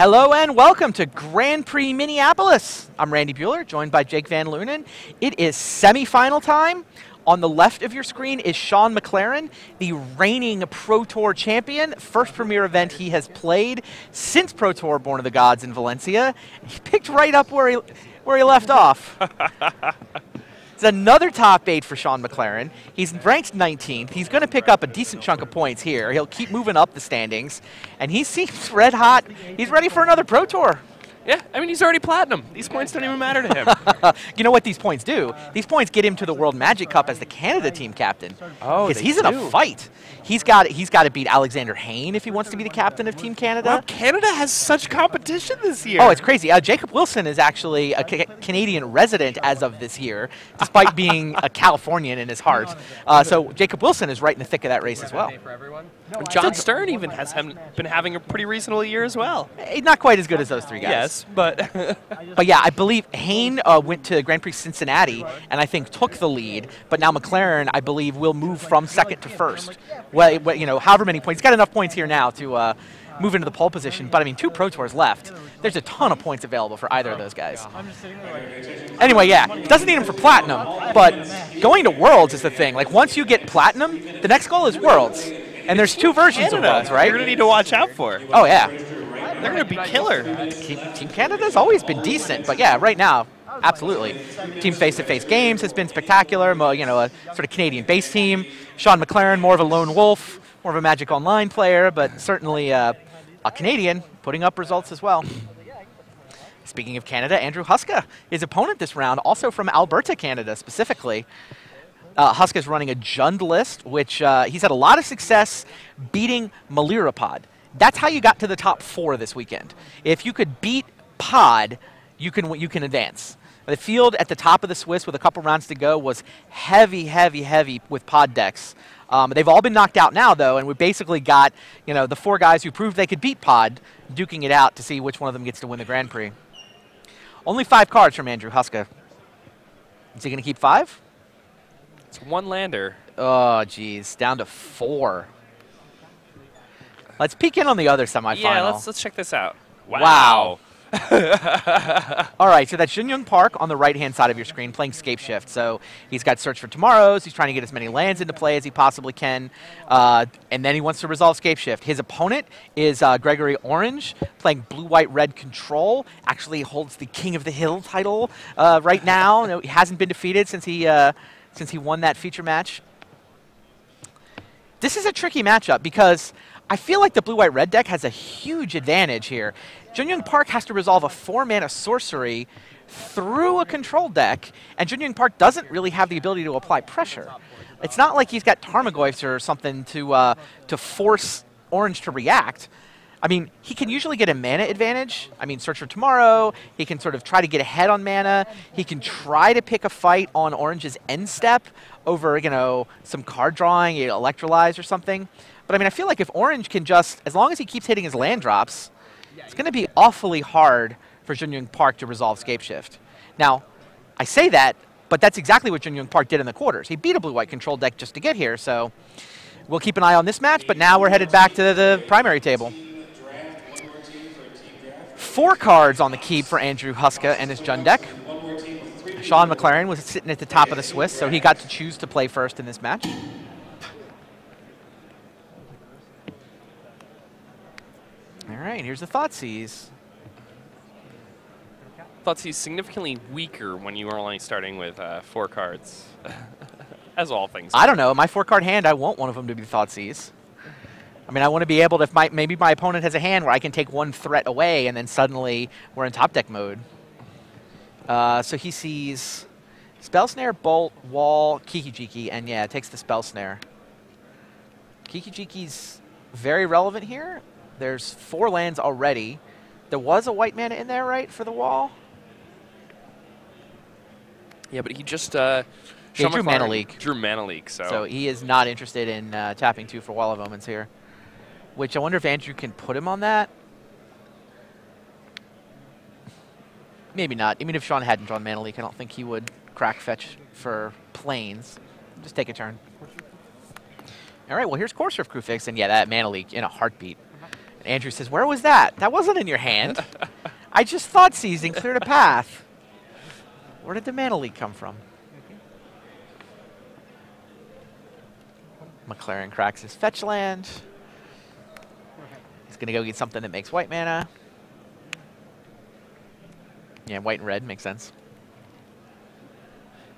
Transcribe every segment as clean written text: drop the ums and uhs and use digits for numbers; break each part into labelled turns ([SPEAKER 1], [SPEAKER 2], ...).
[SPEAKER 1] Hello and welcome to Grand Prix Minneapolis. I'm Randy Bueller, joined by Jake Van Lunen. It is semifinal time. On the left of your screen is Shaun McLaren, the reigning Pro Tour champion. First premier event he has played since Pro Tour Born of the Gods in Valencia. He picked right up where he left off. It's another top 8 for Shaun McLaren. He's ranked 19th. He's going to pick up a decent chunk of points here. He'll keep moving up the standings, and he seems red hot. He's ready for another Pro Tour.
[SPEAKER 2] Yeah, I mean, he's already platinum. These points don't even matter to him.
[SPEAKER 1] You know what these points do? These points get him to the World Magic Cup as the Canada team captain.
[SPEAKER 2] Oh,
[SPEAKER 1] because he's in a fight. He's got to beat Alexander Hayne if he wants to be the captain of Team Canada.
[SPEAKER 2] Wow, Canada has such competition this year.
[SPEAKER 1] Oh, it's crazy. Jacob Wilson is actually a Canadian resident as of this year, despite being a Californian in his heart. So Jacob Wilson is right in the thick of that race as well.
[SPEAKER 2] John Stern even has been having a pretty reasonable year as well.
[SPEAKER 1] Not quite as good as those three guys.
[SPEAKER 2] Yes, but
[SPEAKER 1] but yeah, I believe Hayne went to Grand Prix Cincinnati and I think took the lead. But now McLaren, I believe, will move from second to first. Well, you know, however many points. He's got enough points here now to move into the pole position. But I mean, 2 Pro Tours left. There's a ton of points available for either of those guys. Anyway, yeah, doesn't need him for platinum. But going to Worlds is the thing. Like once you get platinum, the next goal is Worlds. And there's 2 versions of Worlds, right?
[SPEAKER 2] You're going to need to watch out for.
[SPEAKER 1] Oh, yeah.
[SPEAKER 2] They're going to be killer.
[SPEAKER 1] Team Canada's always been decent, but yeah, right now, absolutely. Team face-to-face games has been spectacular. You know, a sort of Canadian-based team. Shaun McLaren, more of a lone wolf, more of a Magic Online player, but certainly a Canadian putting up results as well. Speaking of Canada, Andrew Huska, his opponent this round, also from Alberta, Canada, specifically. Huska's running a Jund list, which he's had a lot of success beating Malirapod. That's how you got to the top 4 this weekend. If you could beat Pod, you can advance. The field at the top of the Swiss with a couple rounds to go was heavy, heavy, heavy with Pod decks. They've all been knocked out now, though, and we basically got the 4 guys who proved they could beat Pod duking it out to see which one of them gets to win the Grand Prix. Only 5 cards from Andrew Huska. Is he going to keep 5?
[SPEAKER 2] It's 1 lander.
[SPEAKER 1] Oh, geez. Down to 4. Let's peek in on the other semifinal.
[SPEAKER 2] Yeah, let's check this out.
[SPEAKER 1] Wow. All right, so that's Junyoung Park on the right-hand side of your screen playing Scapeshift. So he's got Search for Tomorrows. He's trying to get as many lands into play as he possibly can. And then he wants to resolve Scapeshift. His opponent is Gregory Orange playing Blue-White-Red Control. Actually holds the King of the Hill title right now. No, he hasn't been defeated since he won that feature match. This is a tricky matchup because I feel like the Blue-White-Red deck has a huge advantage here. Junyoung Park has to resolve a 4-mana sorcery through a control deck, and Junyoung Park doesn't really have the ability to apply pressure. It's not like he's got Tarmogoyfs or something to force Orange to react. I mean, he can usually get a mana advantage. I mean, Search for Tomorrow. He can sort of try to get ahead on mana. He can try to pick a fight on Orange's end step over, some card drawing, Electrolyze or something. But I mean, I feel like if Orange can just, as long as he keeps hitting his land drops, it's going to be awfully hard for Junyoung Park to resolve Scapeshift. Now, I say that, but that's exactly what Junyoung Park did in the quarters. He beat a blue-white control deck just to get here, so we'll keep an eye on this match, but now we're headed back to the primary table. 4 cards on the keep for Andrew Huska and his Jund deck. Shaun McLaren was sitting at the top of the Swiss, so he got to choose to play first in this match. All right, here's the Thoughtseize.
[SPEAKER 2] Thoughtseize significantly weaker when you are only starting with 4 cards, as all things.
[SPEAKER 1] I don't know. My 4-card hand, I want one of them to be Thoughtseize. I mean, I want to be able to, if maybe my opponent has a hand where I can take 1 threat away, and then suddenly we're in top deck mode. So he sees Spell Snare, Bolt, Wall, Kiki, and yeah, it takes the Spell Snare. Kiki's very relevant here. There's 4 lands already. There was a white mana in there, right, for the wall?
[SPEAKER 2] Yeah, but he just
[SPEAKER 1] drew Mana Leak.
[SPEAKER 2] Drew Mana Leak,
[SPEAKER 1] so he is not interested in tapping 2 for Wall of Omens here. Which I wonder if Andrew can put him on that. Maybe not. Even if Shaun hadn't drawn Mana Leak, I don't think he would crack fetch for Plains. Just take a turn. All right, well, here's Core Surf Crewfix, and yeah, that Mana Leak in a heartbeat. And Andrew says, where was that? That wasn't in your hand. I just thought seized and cleared a path. Where did the mana leak come from? McLaren cracks his fetch land. He's going to go get something that makes white mana. Yeah, white and red makes sense.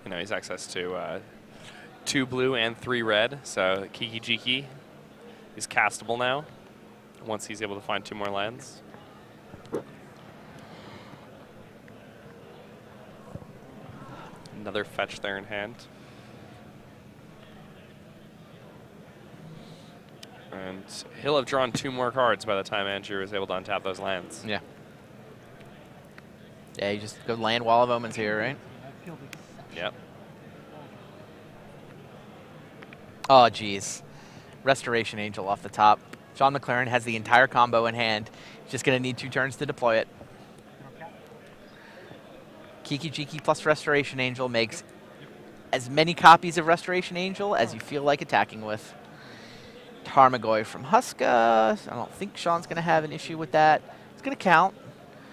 [SPEAKER 2] You know, he's access to 2 blue and 3 red, so Kiki is castable now once he's able to find 2 more lands. Another fetch there in hand. And he'll have drawn 2 more cards by the time Andrew is able to untap those lands.
[SPEAKER 1] Yeah. Yeah, you just go land Wall of Omens here, right?
[SPEAKER 2] Yep.
[SPEAKER 1] Oh, geez. Restoration Angel off the top. Shaun McLaren has the entire combo in hand. He's just going to need 2 turns to deploy it. Kiki plus Restoration Angel makes as many copies of Restoration Angel as you feel like attacking with. Tarmogoyf from Huska. I don't think Shaun's going to have an issue with that. It's going to count.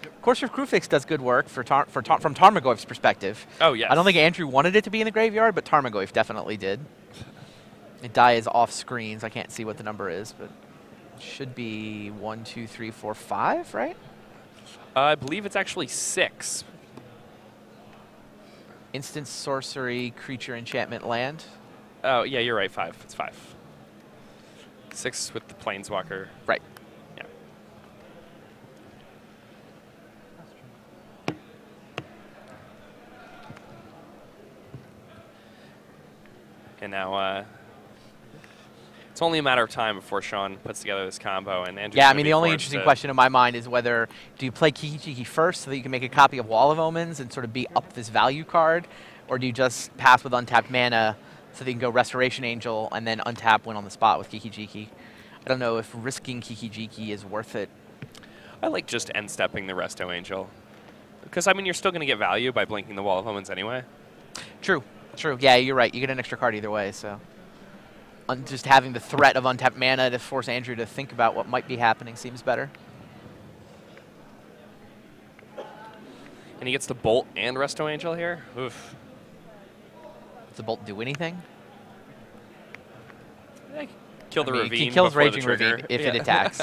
[SPEAKER 1] Of course, your Crewfix does good work from Tarmogoyf's perspective.
[SPEAKER 2] Oh, yes.
[SPEAKER 1] I don't think Andrew wanted it to be in the graveyard, but Tarmogoyf definitely did. The die is off screens. I can't see what the number is, but it should be 1, 2, 3, 4, 5, right?
[SPEAKER 2] I believe it's actually 6.
[SPEAKER 1] Instant sorcery, creature, enchantment, land.
[SPEAKER 2] Oh, yeah, you're right. 5. It's 5. 6 with the Planeswalker.
[SPEAKER 1] Right.
[SPEAKER 2] Yeah. And now it's only a matter of time before Shaun puts together this combo. And Andrew's
[SPEAKER 1] yeah, I mean, the only interesting question in my mind is whether do you play Kiki first so that you can make a copy of Wall of Omens and sort of be up this value card, or do you just pass with untapped mana so that you can go Restoration Angel and then untap, win on the spot with Kiki? I don't know if risking Kiki is worth it.
[SPEAKER 2] I like just end-stepping the Resto Angel. Because, I mean, you're still going to get value by blinking the Wall of Omens anyway.
[SPEAKER 1] True. Yeah, you're right. You get an extra card either way, so just having the threat of untapped mana to force Andrew to think about what might be happening seems better.
[SPEAKER 2] And he gets the Bolt and Resto Angel here? Oof.
[SPEAKER 1] Does the Bolt do anything?
[SPEAKER 2] Kill the Ravine.
[SPEAKER 1] He kills
[SPEAKER 2] before
[SPEAKER 1] Raging
[SPEAKER 2] the trigger.
[SPEAKER 1] Ravine if it attacks.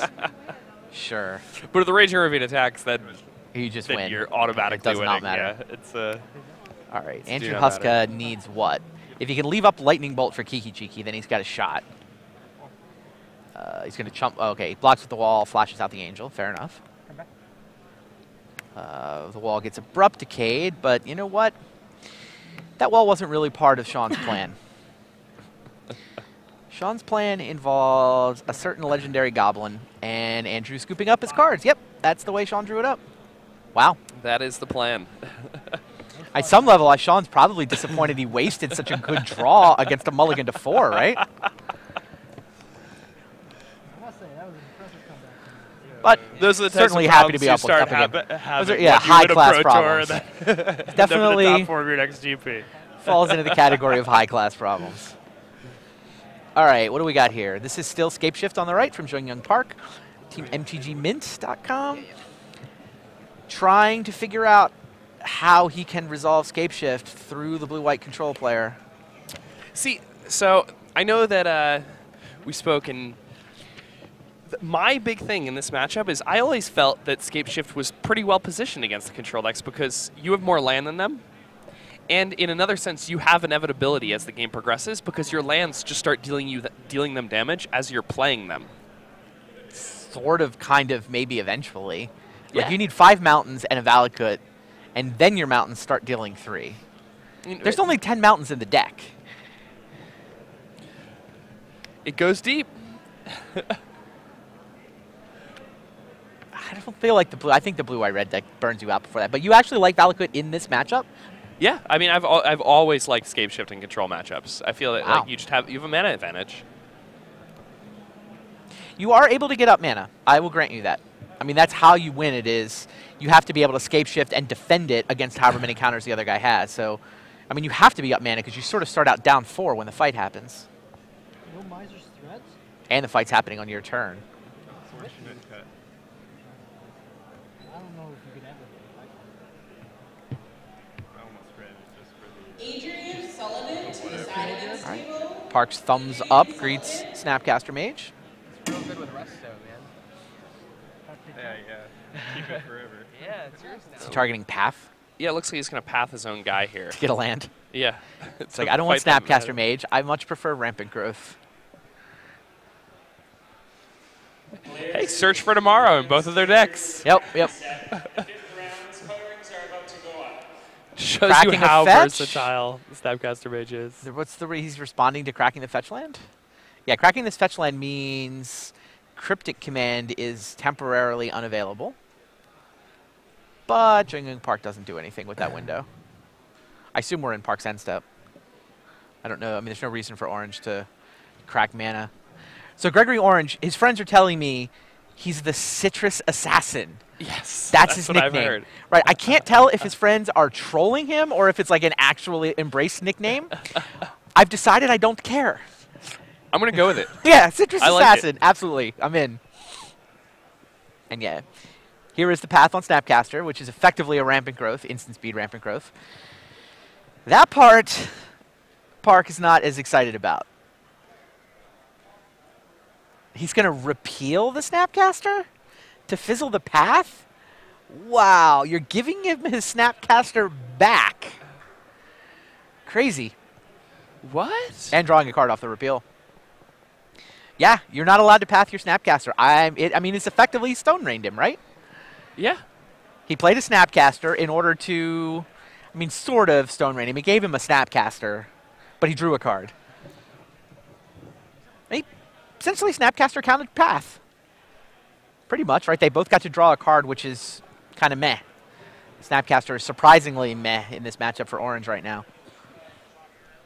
[SPEAKER 1] Sure.
[SPEAKER 2] But if the Raging Ravine attacks, then
[SPEAKER 1] you just
[SPEAKER 2] then
[SPEAKER 1] win.
[SPEAKER 2] You're automatically
[SPEAKER 1] it does
[SPEAKER 2] winning.
[SPEAKER 1] Not matter.
[SPEAKER 2] Yeah, it's
[SPEAKER 1] all right,
[SPEAKER 2] it's
[SPEAKER 1] Andrew Huska needs what? If he can leave up Lightning Bolt for Kiki, then he's got a shot. He's going to chump. Oh, okay, he blocks with the wall, flashes out the Angel. Fair enough. The wall gets Abrupt Decayed, but you know what? That wall wasn't really part of Shaun's plan. Shaun's plan involves a certain legendary goblin and Andrew scooping up his cards. Yep, that's the way Shaun drew it up. Wow.
[SPEAKER 2] That is the plan.
[SPEAKER 1] At some level, Shaun's probably disappointed he wasted such a good draw against a mulligan to 4, right? But
[SPEAKER 2] those are the
[SPEAKER 1] certainly happy to be up again. Those are, yeah, high-class problems. Definitely
[SPEAKER 2] top 4 of your next GP.
[SPEAKER 1] falls into the category of high-class problems. All right, what do we got here? This is still Scapeshift on the right from Jung Park, team MTGMint.com, trying to figure out how he can resolve Scapeshift through the blue-white control player.
[SPEAKER 2] See, so I know that we spoke, and my big thing in this matchup is I always felt that Scapeshift was pretty well positioned against the control decks because you have more land than them. And in another sense, you have inevitability as the game progresses because your lands just start dealing them damage as you're playing them.
[SPEAKER 1] Sort of, kind of, maybe eventually.
[SPEAKER 2] Yeah.
[SPEAKER 1] Like you need 5 mountains and a Valakut, and then your mountains start dealing 3. There's only 10 mountains in the deck.
[SPEAKER 2] It goes deep.
[SPEAKER 1] I don't feel like the blue. I think the blue-white red deck burns you out before that. But you actually like Valakut in this matchup?
[SPEAKER 2] Yeah, I mean, I've always liked Scapeshift and control matchups. I feel that
[SPEAKER 1] wow.
[SPEAKER 2] like you have a mana advantage.
[SPEAKER 1] You are able to get up mana. I will grant you that. I mean, that's how you win. It is you have to be able to Scapeshift and defend it against however many counters the other guy has. So, I mean, you have to be up mana because you sort of start out down 4 when the fight happens.
[SPEAKER 3] No Miser's Threats?
[SPEAKER 1] And the fight's happening on your turn. All right. Parks thumbs up, greets Snapcaster Mage.
[SPEAKER 3] It's real good with Resto, man.
[SPEAKER 4] Yeah. Keep it forever.
[SPEAKER 3] Yeah, it's yours now.
[SPEAKER 1] Is he targeting Path
[SPEAKER 2] Yeah, it looks like he's going to path his own guy here.
[SPEAKER 1] to get a land?
[SPEAKER 2] Yeah.
[SPEAKER 1] It's like, I don't want Snapcaster Mage. I much prefer Rampant Growth.
[SPEAKER 2] Hey, search for tomorrow in both of their decks.
[SPEAKER 1] Yep.
[SPEAKER 2] Shows
[SPEAKER 1] Cracking
[SPEAKER 2] you
[SPEAKER 1] a
[SPEAKER 2] how
[SPEAKER 1] fetch?
[SPEAKER 2] versatile the Snapcaster Mage is.
[SPEAKER 1] What's the he's responding to cracking the fetch land? Yeah, cracking this fetch land means Cryptic Command is temporarily unavailable. But Jingling Park doesn't do anything with that window. I assume we're in Park's end step. I don't know. I mean, there's no reason for Orange to crack mana. So Gregory Orange, his friends are telling me he's the Citrus Assassin.
[SPEAKER 2] Yes.
[SPEAKER 1] That's his
[SPEAKER 2] what
[SPEAKER 1] nickname.
[SPEAKER 2] I've heard.
[SPEAKER 1] Right. I can't tell if his friends are trolling him or if it's like an actually embraced nickname. I've decided I don't care.
[SPEAKER 2] I'm going to go with it.
[SPEAKER 1] Yeah, Citrus
[SPEAKER 2] I like
[SPEAKER 1] Assassin.
[SPEAKER 2] it.
[SPEAKER 1] Absolutely. I'm in. And yeah, here is the path on Snapcaster, which is effectively a Rampant Growth, instant speed Rampant Growth. That part, Park is not as excited about. He's going to repeal the Snapcaster to fizzle the path? Wow, you're giving him his Snapcaster back. Crazy.
[SPEAKER 2] What?
[SPEAKER 1] And drawing a card off the repeal. Yeah, you're not allowed to path your Snapcaster. I mean, it's effectively Stone Rained him, right?
[SPEAKER 2] Yeah.
[SPEAKER 1] He played a Snapcaster in order to, I mean, sort of Stone Rain him. He gave him a Snapcaster, but he drew a card. He essentially Snapcaster counted path. Pretty much, right? They both got to draw a card, which is kind of meh. Snapcaster is surprisingly meh in this matchup for Orange right now.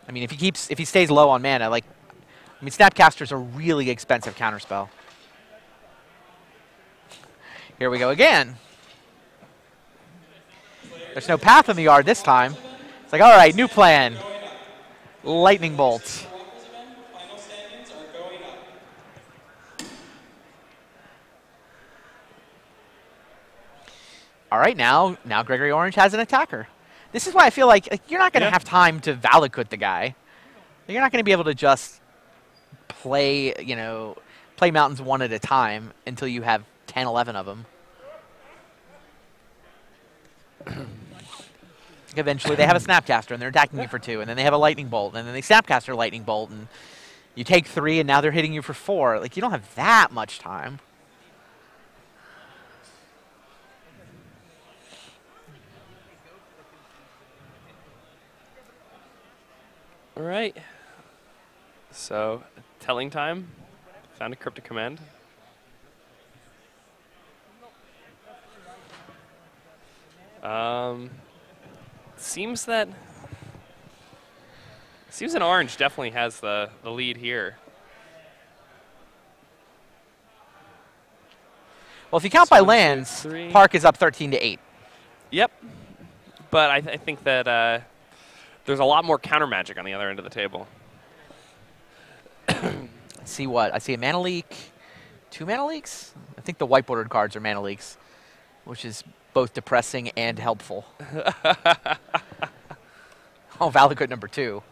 [SPEAKER 1] I mean, if he stays low on mana, like, I mean, Snapcaster's a really expensive counterspell. Here we go again. There's no path in the yard this time. It's like, all right, new plan. Lightning Bolt. All right, now Gregory Orange has an attacker. This is why I feel like you're not going to have time to Valakut the guy. You're not going to be able to just play, play mountains one at a time until you have 10, 11 of them. Eventually, they have a Snapcaster, and they're attacking you for 2, and then they have a Lightning Bolt, and then they Snapcaster Lightning Bolt, and you take 3, and now they're hitting you for 4. Like, you don't have that much time.
[SPEAKER 2] All right. So, telling time. Found a Cryptic Command. Seems that Orange definitely has the lead here.
[SPEAKER 1] Well, if you count by lands, Park is up 13-8.
[SPEAKER 2] Yep. But I think that there's a lot more counter magic on the other end of the table.
[SPEAKER 1] Let's see what? I see a mana leak. 2 mana leaks? I think the white-bordered cards are mana leaks, which is both depressing and helpful. Oh, Valakut number 2.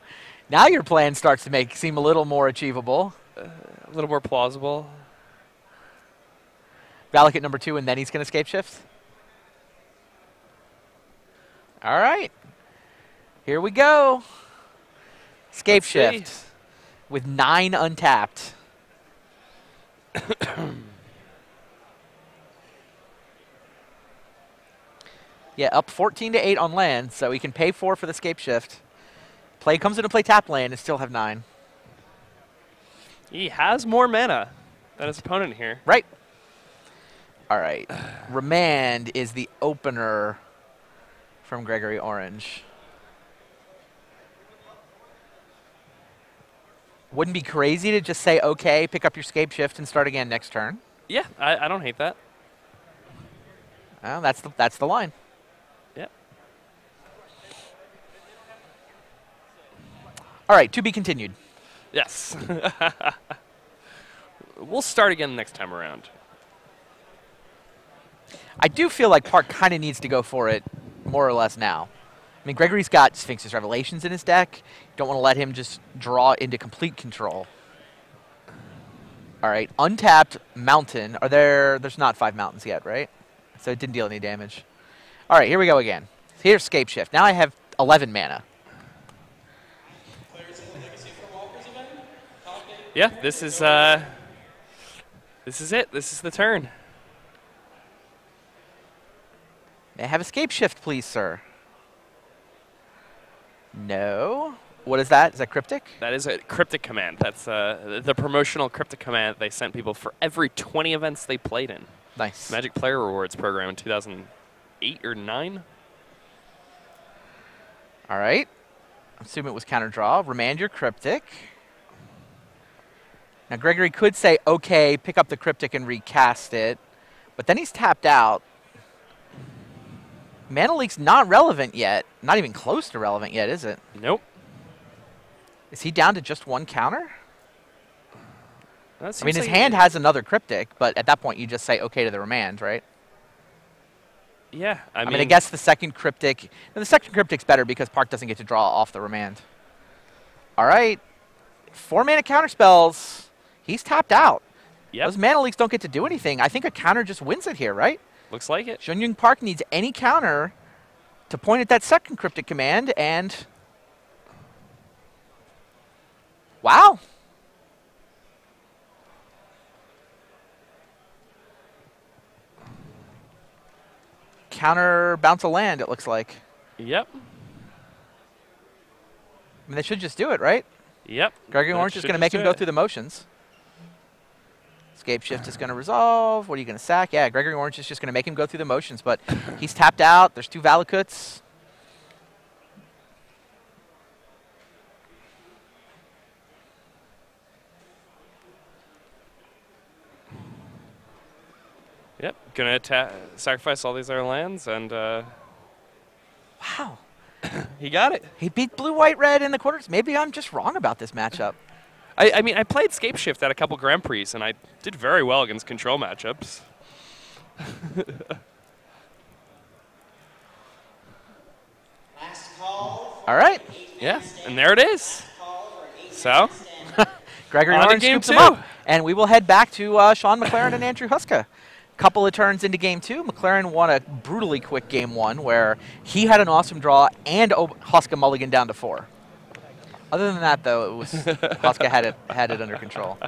[SPEAKER 1] Now your plan starts to seem a little more achievable.
[SPEAKER 2] A little more plausible.
[SPEAKER 1] Valakut number 2, and then he's going to Scapeshift? All right. Here we go. Scapeshift with 9 untapped. Yeah, up 14-8 on land, so he can pay 4 for the Scapeshift. Comes into play tap land and still have 9.
[SPEAKER 2] He has more mana than his opponent here.
[SPEAKER 1] Right. All right. Remand is the opener from Gregory Orange. Wouldn't be crazy to just say, okay, pick up your Scapeshift and start again next turn.
[SPEAKER 2] Yeah, I don't hate that.
[SPEAKER 1] Well, that's the line.
[SPEAKER 2] Yep.
[SPEAKER 1] All right, to be continued.
[SPEAKER 2] Yes. We'll start again next time around.
[SPEAKER 1] I do feel like Park kind of needs to go for it more or less now. I mean, Gregory's got Sphinx's Revelations in his deck. You don't want to let him just draw into complete control. All right, untapped Mountain. There's not 5 mountains yet, right? So it didn't deal any damage. All right, here we go again. Here's Scapeshift. Now I have 11 mana.
[SPEAKER 2] Yeah, this is it. This is the turn.
[SPEAKER 1] May I have a Scapeshift, please, sir? No. What is that? Is that cryptic?
[SPEAKER 2] That is a cryptic command. That's the promotional cryptic command they sent people for every 20 events they played in.
[SPEAKER 1] Nice.
[SPEAKER 2] Magic Player Rewards program in 2008 or 9.
[SPEAKER 1] All right. I assume it was counter draw. Remand your cryptic. Now, Gregory could say, okay, pick up the cryptic and recast it. But then he's tapped out. Mana Leak's not relevant yet. Not even close to relevant yet, is it?
[SPEAKER 2] Nope.
[SPEAKER 1] Is he down to just 1 counter?
[SPEAKER 2] I
[SPEAKER 1] mean, his hand has another cryptic, but at that point you just say okay to the remand, right?
[SPEAKER 2] Yeah,
[SPEAKER 1] I mean, I guess the second cryptic... No, the second cryptic's better because Park doesn't get to draw off the remand. All right. 4 mana counter spells. He's tapped out.
[SPEAKER 2] Yep.
[SPEAKER 1] Those Mana Leaks don't get to do anything. I think a counter just wins it here, right?
[SPEAKER 2] Looks like it.
[SPEAKER 1] Shunyung Park needs any counter to point at that second cryptic command, and... Wow. Counter bounce a land, it looks like.
[SPEAKER 2] Yep.
[SPEAKER 1] I mean, they should just do it, right?
[SPEAKER 2] Yep.
[SPEAKER 1] Gregory Orange is going to make him go through the motions. Scapeshift is going to resolve. What are you going to sack? Yeah, Gregory Orange is just going to make him go through the motions, but he's tapped out. There's 2 Valakuts.
[SPEAKER 2] Yep. Gonna sacrifice all these other lands, and
[SPEAKER 1] Wow.
[SPEAKER 2] he got it.
[SPEAKER 1] He beat blue-white-red in the quarters. Maybe I'm just wrong about this matchup.
[SPEAKER 2] I mean, I played Scapeshift at a couple Grand Prix, and I did very well against control matchups.
[SPEAKER 1] All right.
[SPEAKER 2] Yeah, and there it is. So,
[SPEAKER 1] Gregory
[SPEAKER 2] on to
[SPEAKER 1] Orange
[SPEAKER 2] game
[SPEAKER 1] scoops him
[SPEAKER 2] 2.
[SPEAKER 1] up. And we will head back to Shaun McLaren and Andrew Huska. Couple of turns into game 2. McLaren won a brutally quick game 1 where he had an awesome draw and Huska mulligan down to 4. Other than that, though, it was Huska had it under control.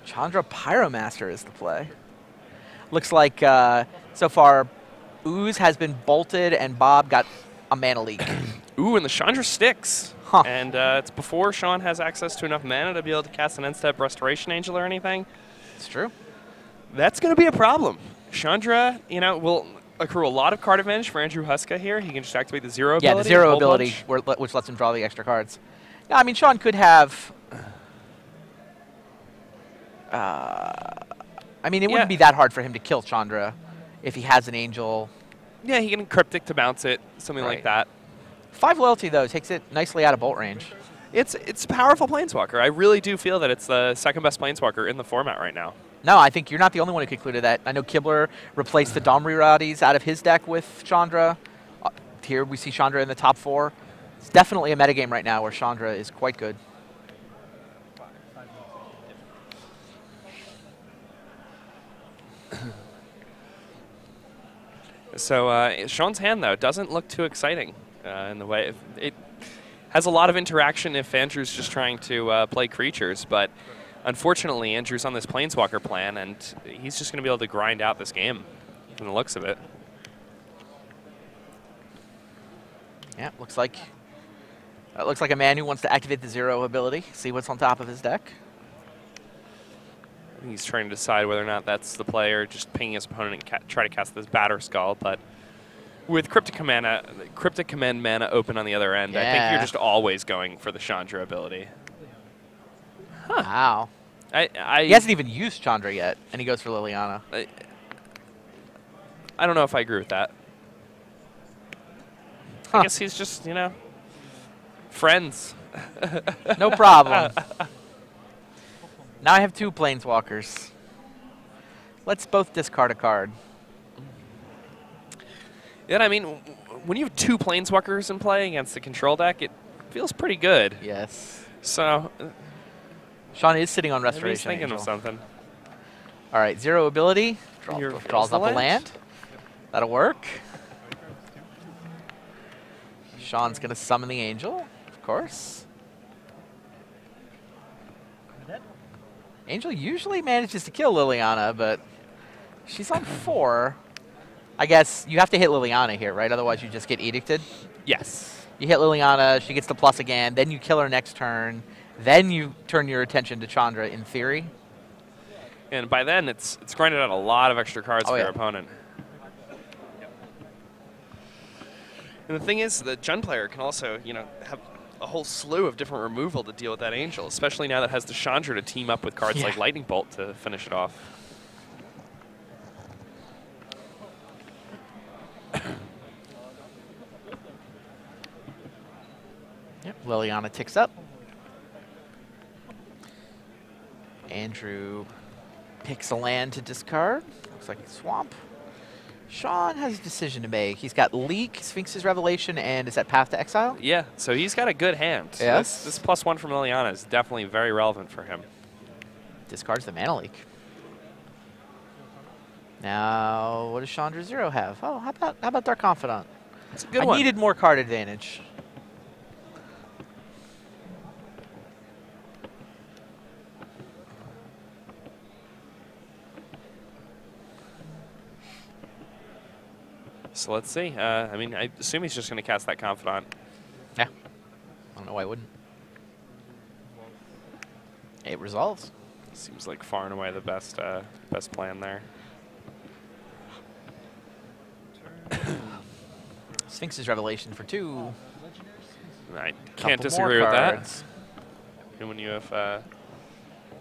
[SPEAKER 1] Chandra Pyromaster is the play. Looks like so far Ooze has been bolted and Bob got a Mana Leak.
[SPEAKER 2] Ooh, and the Chandra sticks.
[SPEAKER 1] Huh.
[SPEAKER 2] And it's before Shaun has access to enough mana to be able to cast an end-step Restoration Angel or anything.
[SPEAKER 1] It's true.
[SPEAKER 2] That's going to be a problem. Chandra, will accrue a lot of card advantage for Andrew Huska here. He can just activate the 0 ability.
[SPEAKER 1] Yeah, the 0 ability, which lets him draw the extra cards. Yeah, I mean, Shaun could have... I mean, it wouldn't be that hard for him to kill Chandra if he has an Angel.
[SPEAKER 2] Yeah, he can Cryptic to bounce it, something like that.
[SPEAKER 1] 5 loyalty, though, takes it nicely out of bolt range.
[SPEAKER 2] It's a powerful Planeswalker. I really do feel that it's the second best Planeswalker in the format right now.
[SPEAKER 1] No, I think you're not the only one who concluded that. I know Kibler replaced the Domri Radis out of his deck with Chandra. Here we see Chandra in the top 4. It's definitely a metagame right now where Chandra is quite good.
[SPEAKER 2] So Shaun's hand, though, doesn't look too exciting in the way it has a lot of interaction if Andrew's just trying to play creatures, but unfortunately Andrew's on this Planeswalker plan, and he's just going to be able to grind out this game from the looks of it.
[SPEAKER 1] Yeah, looks like a man who wants to activate the 0 ability, see what's on top of his deck.
[SPEAKER 2] I think he's trying to decide whether or not that's the play or just pinging his opponent and try to cast this Batter Skull, but with Cryptic Command mana open on the other end, I think you're just always going for the Chandra ability.
[SPEAKER 1] Huh. Wow. He hasn't even used Chandra yet, and he goes for Liliana.
[SPEAKER 2] I don't know if I agree with that.
[SPEAKER 1] Huh.
[SPEAKER 2] I guess he's just, friends.
[SPEAKER 1] No problem. Now I have 2 Planeswalkers. Let's both discard a card.
[SPEAKER 2] Yeah, I mean, when you have 2 Planeswalkers in play against the control deck, it feels pretty good.
[SPEAKER 1] Yes.
[SPEAKER 2] So,
[SPEAKER 1] Shaun is sitting on
[SPEAKER 2] maybe he's
[SPEAKER 1] Restoration
[SPEAKER 2] thinking
[SPEAKER 1] Angel.
[SPEAKER 2] of something.
[SPEAKER 1] All right, 0 ability. Draws
[SPEAKER 2] the
[SPEAKER 1] up a land. That'll work. Shaun's going to summon the Angel, of course. Angel usually manages to kill Liliana, but she's on 4. I guess you have to hit Liliana here, right? Otherwise, you just get edicted.
[SPEAKER 2] Yes.
[SPEAKER 1] You hit Liliana, she gets the plus again, then you kill her next turn, then you turn your attention to Chandra, in theory.
[SPEAKER 2] And by then, it's grinded out a lot of extra cards for your opponent. And the thing is, the Jund player can also, have a whole slew of different removal to deal with that Angel, especially now that has the Chandra to team up with cards like Lightning Bolt to finish it off.
[SPEAKER 1] Yep, Liliana ticks up. Andrew picks a land to discard. Looks like a swamp. Shaun has a decision to make. He's got Leak, Sphinx's Revelation, and is that Path to Exile?
[SPEAKER 2] Yeah, so he's got a good hand.
[SPEAKER 1] Yes.
[SPEAKER 2] This +1 from Liliana is definitely very relevant for him.
[SPEAKER 1] Discards the Mana Leak. Now, what does Chandra 0 have? Oh, how about Dark Confidant?
[SPEAKER 2] It's a good one.
[SPEAKER 1] I needed more card advantage.
[SPEAKER 2] So let's see. I mean, I assume he's just going to cast that Confidant.
[SPEAKER 1] Yeah. I don't know why I wouldn't. It resolves.
[SPEAKER 2] Seems like far and away the best plan there.
[SPEAKER 1] Sphinx's Revelation for 2.
[SPEAKER 2] I can't
[SPEAKER 1] Couple more
[SPEAKER 2] disagree with
[SPEAKER 1] cards.
[SPEAKER 2] that. And when you have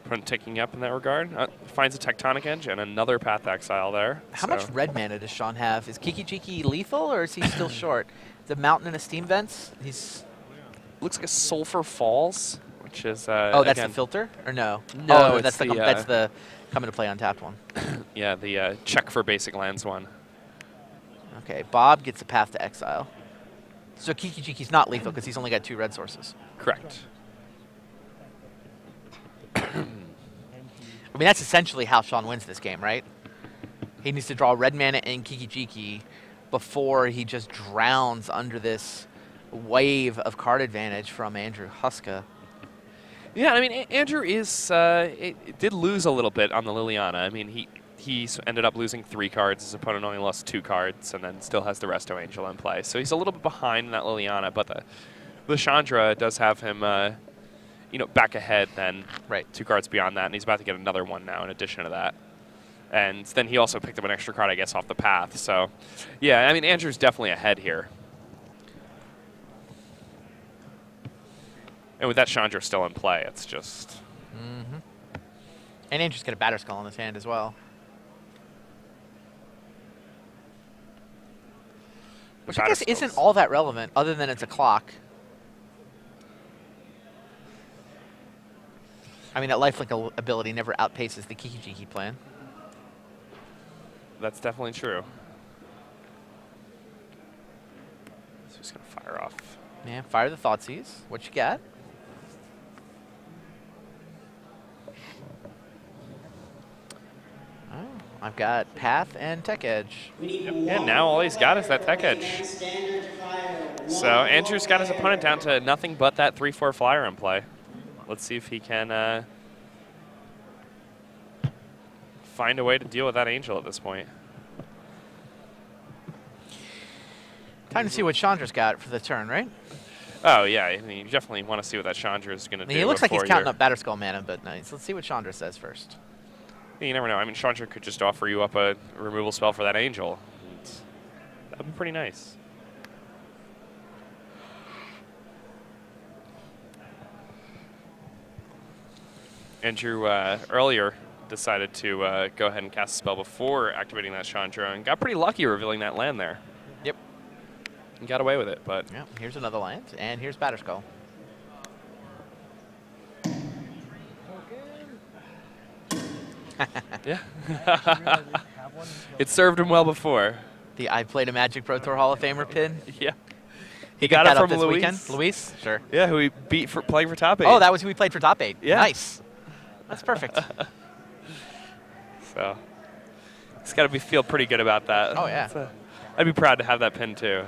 [SPEAKER 2] opponent ticking up in that regard, finds a Tectonic Edge and another Path to Exile there.
[SPEAKER 1] How much red mana does Shaun have? Is Kiki lethal, or is he still short? The Mountain and a Steam Vents? He's
[SPEAKER 2] looks like a Sulfur Falls, which is
[SPEAKER 1] oh, that's
[SPEAKER 2] again,
[SPEAKER 1] the filter, or no?
[SPEAKER 2] No,
[SPEAKER 1] oh, that's the coming to play untapped one.
[SPEAKER 2] Yeah, the check for basic lands one.
[SPEAKER 1] Okay, Bob gets a Path to Exile. So Kiki's not lethal because he's only got 2 red sources.
[SPEAKER 2] Correct.
[SPEAKER 1] I mean, that's essentially how Shaun wins this game, right? He needs to draw red mana and Kiki before he just drowns under this wave of card advantage from Andrew Huska.
[SPEAKER 2] Yeah, I mean, Andrew it did lose a little bit on the Liliana. I mean, he ended up losing 3 cards. His opponent only lost 2 cards, and then still has the Resto Angel in play. So he's a little bit behind in that Liliana, but the Chandra does have him, back ahead then.
[SPEAKER 1] Right.
[SPEAKER 2] 2 cards beyond that, and he's about to get another one now in addition to that. And then he also picked up an extra card, I guess, off the path. So, yeah, I mean, Andrew's definitely ahead here. And with that Chandra still in play, it's just...
[SPEAKER 1] Mm-hmm. And Andrew's got a Batterskull in his hand as well. Which I guess isn't all that relevant, other than it's a clock. I mean, that lifelink ability never outpaces the Kiki plan.
[SPEAKER 2] That's definitely true. So he's going to fire off.
[SPEAKER 1] Yeah, fire the Thoughtseize. What you got? Oh, I've got Path and Tech Edge.
[SPEAKER 2] Yep. Yeah, now all he's got is that Tech Edge. So Andrew's got his opponent down to nothing but that 3/4 flyer in play. Let's see if he can find a way to deal with that Angel at this point.
[SPEAKER 1] Time to see what Chandra's got for the turn, right?
[SPEAKER 2] Oh, yeah. I mean, you definitely want to see what that Chandra is going to do.
[SPEAKER 1] He looks like he's counting up Batterskull mana, but nice. Let's see what Chandra says first.
[SPEAKER 2] You never know. I mean, Chandra could just offer you up a removal spell for that Angel. That would be pretty nice. Andrew earlier decided to go ahead and cast a spell before activating that Chandra and got pretty lucky revealing that land there.
[SPEAKER 1] Yep.
[SPEAKER 2] And got away with it, but...
[SPEAKER 1] Yeah, here's another land, and here's Batterskull.
[SPEAKER 2] Yeah. It served him well before.
[SPEAKER 1] The I played a Magic Pro Tour Hall of Famer pin.
[SPEAKER 2] Yeah.
[SPEAKER 1] He
[SPEAKER 2] got
[SPEAKER 1] picked
[SPEAKER 2] it
[SPEAKER 1] that up
[SPEAKER 2] from
[SPEAKER 1] this
[SPEAKER 2] Luis.
[SPEAKER 1] weekend. Luis? Sure.
[SPEAKER 2] Yeah, who he beat for playing for top 8.
[SPEAKER 1] Oh, that was who we played for top 8.
[SPEAKER 2] Yeah.
[SPEAKER 1] Nice. That's perfect.
[SPEAKER 2] So it's got to feel pretty good about that.
[SPEAKER 1] Oh, yeah.
[SPEAKER 2] I'd be proud to have that pin too.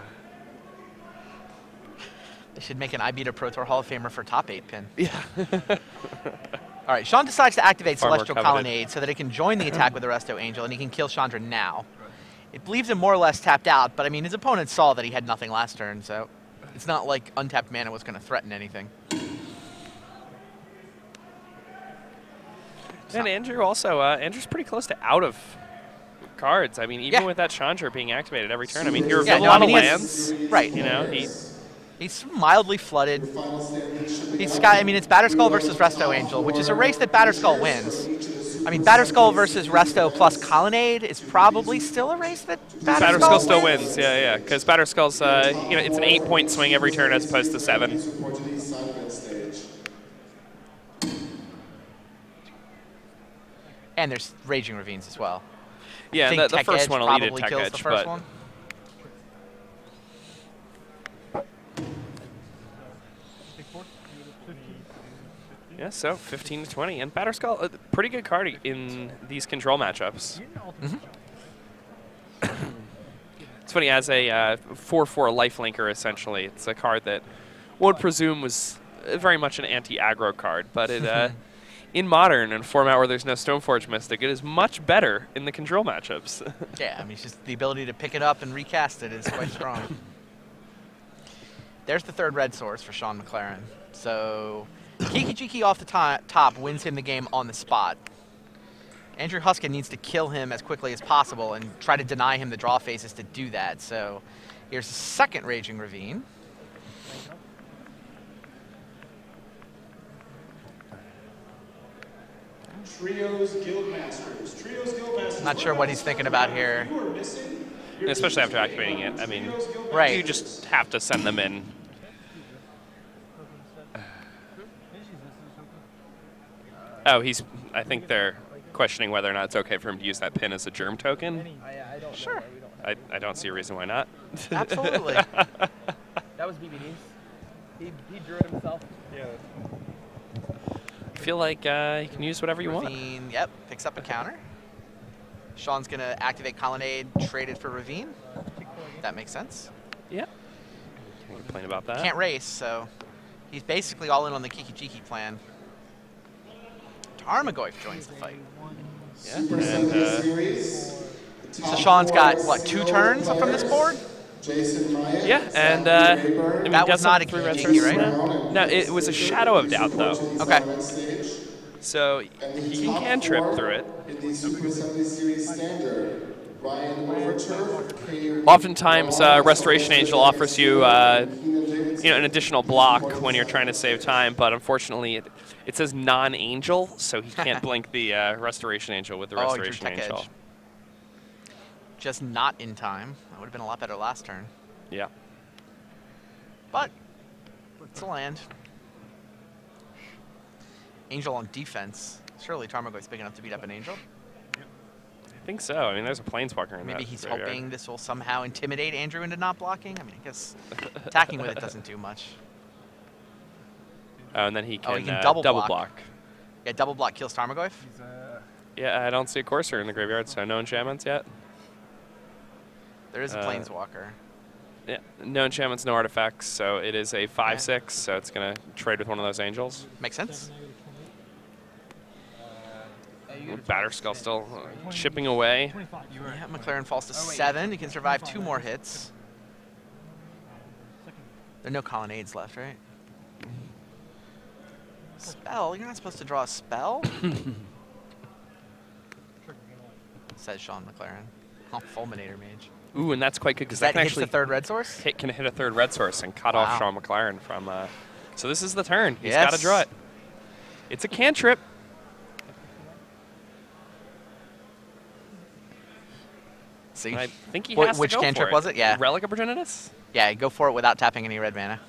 [SPEAKER 1] They should make an I beat a Pro Tour Hall of Famer for top 8 pin.
[SPEAKER 2] Yeah.
[SPEAKER 1] All right, Shaun decides to activate
[SPEAKER 2] Far more
[SPEAKER 1] Celestial
[SPEAKER 2] coveted.
[SPEAKER 1] Colonnade so that it can join the attack with the Resto Angel, and he can kill Chandra now. It believes him more or less tapped out, but I mean, his opponent saw that he had nothing last turn, so it's not like untapped mana was going to threaten anything.
[SPEAKER 2] And Andrew also, Andrew's pretty close to out of cards. I mean, even with that Chandra being activated every turn, I mean, he revealed a lot of lands.
[SPEAKER 1] Right.
[SPEAKER 2] You know,
[SPEAKER 1] he's mildly flooded. He's got, I mean, it's Batterskull versus Resto Angel, which is a race that Batterskull wins. I mean, Batterskull versus Resto plus Colonnade is probably still a race that
[SPEAKER 2] Batterskull still wins. Yeah, because Batterskull's, you know, it's an 8-point swing every turn as opposed to 7.
[SPEAKER 1] And there's Raging Ravines as well.
[SPEAKER 2] Yeah,
[SPEAKER 1] I think
[SPEAKER 2] the
[SPEAKER 1] Tech
[SPEAKER 2] first
[SPEAKER 1] Edge
[SPEAKER 2] one
[SPEAKER 1] probably
[SPEAKER 2] eluded Tech
[SPEAKER 1] kills
[SPEAKER 2] Edge,
[SPEAKER 1] the first
[SPEAKER 2] but
[SPEAKER 1] one.
[SPEAKER 2] yeah, so 15 to 20, and Batterskull, a pretty good card in these control matchups. It's funny, as a 4/4 lifelinker, essentially, it's a card that one would presume was very much an anti-aggro card, but it in Modern, in a format where there's no Stoneforge Mystic, it is much better in the control matchups.
[SPEAKER 1] Yeah, I mean, it's just the ability to pick it up and recast it is quite strong. There's the third red source for Shaun McLaren. So Kiki off the top wins him the game on the spot. Andrew Huska needs to kill him as quickly as possible and try to deny him the draw phases to do that. So here's the second Raging Ravine.
[SPEAKER 4] Trios Guildmasters.
[SPEAKER 1] Not sure what he's thinking about here.
[SPEAKER 2] Especially after activating it. I mean,
[SPEAKER 1] Right.
[SPEAKER 2] you just have to send them in. Oh, I think they're questioning whether or not it's okay for him to use that pin as a germ token.
[SPEAKER 1] Sure.
[SPEAKER 2] I don't see a reason why not.
[SPEAKER 1] Absolutely.
[SPEAKER 3] That was BBD's. He drew it himself. Yeah.
[SPEAKER 2] I feel like you can use whatever you want.
[SPEAKER 1] Ravine, yep, picks up a counter. Shaun's going to activate Colonnade, trade it for Ravine. That makes sense.
[SPEAKER 2] Yeah. Can't complain about that.
[SPEAKER 1] Can't race, so he's basically all in on the Kiki plan. Tarmogoyf joins the fight.
[SPEAKER 2] Yeah. And,
[SPEAKER 1] So Shaun's got, what, 2 turns from this board?
[SPEAKER 2] yeah, and I mean,
[SPEAKER 1] That was not a
[SPEAKER 2] three
[SPEAKER 1] Kiki,
[SPEAKER 2] red
[SPEAKER 1] right?
[SPEAKER 2] sources. No, it was a Shadow of Doubt, though.
[SPEAKER 1] Okay.
[SPEAKER 2] So he can trip through it. Oftentimes, Restoration Angel offers you, you know, an additional block when you're trying to save time, but unfortunately, it says non-angel, so he can't blink the Restoration Angel with the Restoration
[SPEAKER 1] Tech
[SPEAKER 2] Angel.
[SPEAKER 1] Edge. Just not in time. That would have been a lot better last turn.
[SPEAKER 2] Yeah.
[SPEAKER 1] But it's a land. Angel on defense. Surely Tarmogoyf's big enough to beat up an Angel.
[SPEAKER 2] I think so. I mean, there's a Planeswalker in that
[SPEAKER 1] Maybe he's
[SPEAKER 2] graveyard.
[SPEAKER 1] hoping this will somehow intimidate Andrew into not blocking. I mean, I guess attacking with it doesn't do much.
[SPEAKER 2] Oh, and then he can,
[SPEAKER 1] he can double block.
[SPEAKER 2] block.
[SPEAKER 1] Yeah, double block kills Tarmogoyf.
[SPEAKER 2] Yeah, I don't see a Courser in the graveyard, so no enchantments yet.
[SPEAKER 1] There is a Planeswalker.
[SPEAKER 2] Yeah, no enchantments, no artifacts, so it is a 5/6, so it's going to trade with one of those angels.
[SPEAKER 1] Makes sense.
[SPEAKER 2] Batterskull still chipping away.
[SPEAKER 1] Yeah, McLaren falls to 7. He can survive 2 more hits. There are no colonnades left, right? Spell? You're not supposed to draw a spell? Says Shaun McLaren. Oh, Fulminator Mage.
[SPEAKER 2] Ooh, and that's quite good because
[SPEAKER 1] That
[SPEAKER 2] that can
[SPEAKER 1] hits
[SPEAKER 2] actually
[SPEAKER 1] the third red source?
[SPEAKER 2] can hit a third red source and cut off Shaun McLaren from. So this is the turn. He's
[SPEAKER 1] Yes.
[SPEAKER 2] got to draw it. It's a cantrip.
[SPEAKER 1] See?
[SPEAKER 2] I think he has
[SPEAKER 1] Which
[SPEAKER 2] to go
[SPEAKER 1] cantrip
[SPEAKER 2] for it.
[SPEAKER 1] was it? Yeah.
[SPEAKER 2] Relic of Progenitus?
[SPEAKER 1] Yeah, go for it without tapping any red mana.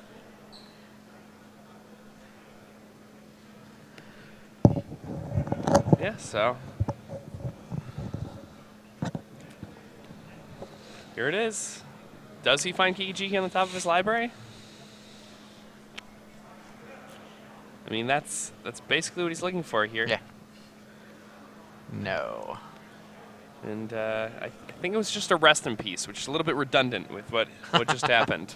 [SPEAKER 2] Yeah, so. Here it is. Does he find Kiki on the top of his library? I mean, that's basically what he's looking for here.
[SPEAKER 1] Yeah. No.
[SPEAKER 2] And I think it was just a rest in peace, which is a little bit redundant with what just happened.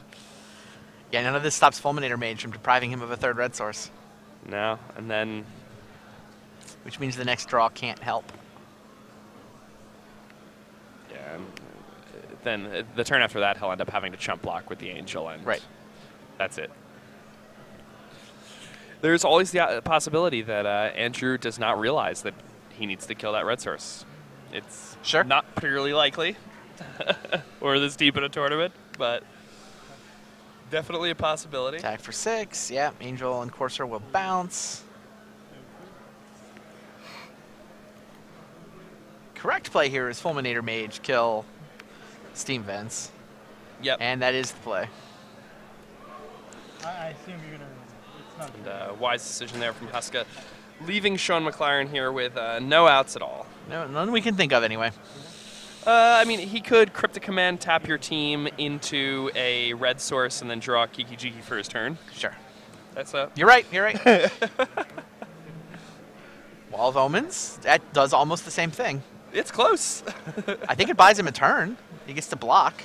[SPEAKER 1] Yeah, none of this stops Fulminator Mage from depriving him of a third red source.
[SPEAKER 2] No, and then...
[SPEAKER 1] Which means the next draw can't help.
[SPEAKER 2] Yeah, then the turn after that, he'll end up having to chump block with the Angel, and
[SPEAKER 1] right.
[SPEAKER 2] That's it. There's always the possibility that Andrew does not realize that he needs to kill that red source. It's not purely likely, or this deep in a tournament, but definitely a possibility.
[SPEAKER 1] Attack for 6. Yeah, Angel and Courser will bounce. Correct play here is Fulminator Mage kill Steam Vents.
[SPEAKER 2] Yep.
[SPEAKER 1] And that is the play.
[SPEAKER 5] I assume you're going to... It's not
[SPEAKER 2] And wise decision there from Huska, leaving Shaun McLaren here with no outs at all.
[SPEAKER 1] No, none we can think of anyway.
[SPEAKER 2] I mean, he could Cryptic Command, tap your team into a red source, and then draw Kiki Jiki for his turn.
[SPEAKER 1] Sure.
[SPEAKER 2] That's a...
[SPEAKER 1] You're right, you're right. Wall of Omens, that does almost the same thing.
[SPEAKER 2] It's close.
[SPEAKER 1] I think it buys him a turn. He gets to block.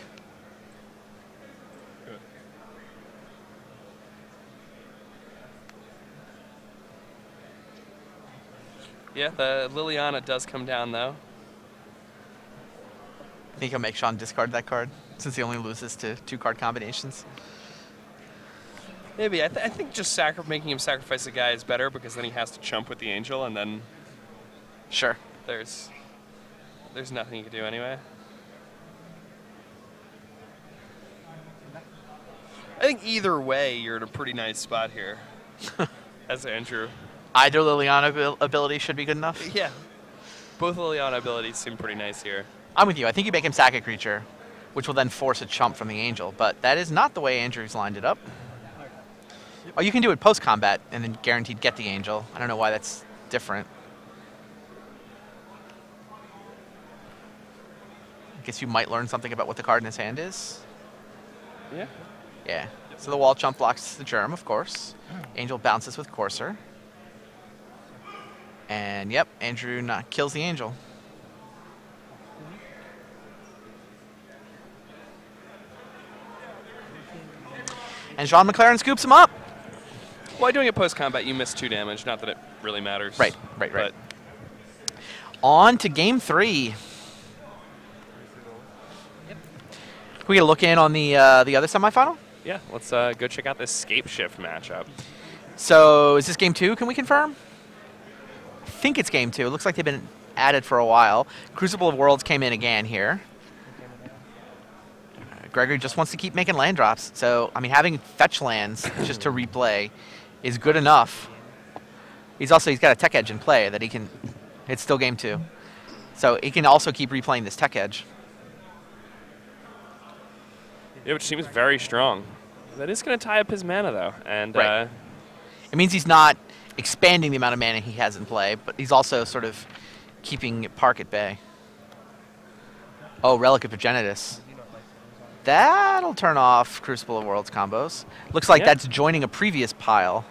[SPEAKER 2] Yeah, the Liliana does come down, though.
[SPEAKER 1] I think he'll make Shaun discard that card, since he only loses to 2-card combinations.
[SPEAKER 2] Maybe. I think just making him sacrifice a guy is better, because then he has to chump with the Angel, and then...
[SPEAKER 1] Sure.
[SPEAKER 2] There's nothing you can do anyway. I think either way, you're in a pretty nice spot here, as Andrew.
[SPEAKER 1] Either Liliana ability should be good enough?
[SPEAKER 2] Yeah. Both Liliana abilities seem pretty nice here.
[SPEAKER 1] I'm with you. I think you make him sack a creature, which will then force a chump from the Angel, but that is not the way Andrew's lined it up. Oh, you can do it post-combat and then guaranteed get the Angel. I don't know why that's different. I guess you might learn something about what the card in his hand is.
[SPEAKER 2] Yeah.
[SPEAKER 1] Yeah. So the wall chump blocks the Germ, of course. Angel bounces with Courser. And, yep, Andrew kills the Angel. And Shaun McLaren scoops him up.
[SPEAKER 2] While doing it post-combat, you miss 2 damage. Not that it really matters.
[SPEAKER 1] Right. On to game 3. Can we get a look in on the other semifinal?
[SPEAKER 2] Yeah, let's go check out this Scapeshift matchup.
[SPEAKER 1] So is this game 2, can we confirm? I think it's game 2. It looks like they've been added for a while. Crucible of Worlds came in again here. Gregory just wants to keep making land drops. So, I mean, having fetch lands just to replay is good enough. He's got a tech edge in play that he can... It's still game 2. So he can also keep replaying this tech edge.
[SPEAKER 2] Yeah, which seems very strong. That is going to tie up his mana, though. And
[SPEAKER 1] right. It means he's not expanding the amount of mana he has in play, but he's also sort of keeping Park at bay. Oh, Relic of Progenitus. That'll turn off Crucible of Worlds combos. Looks like that's joining a previous pile.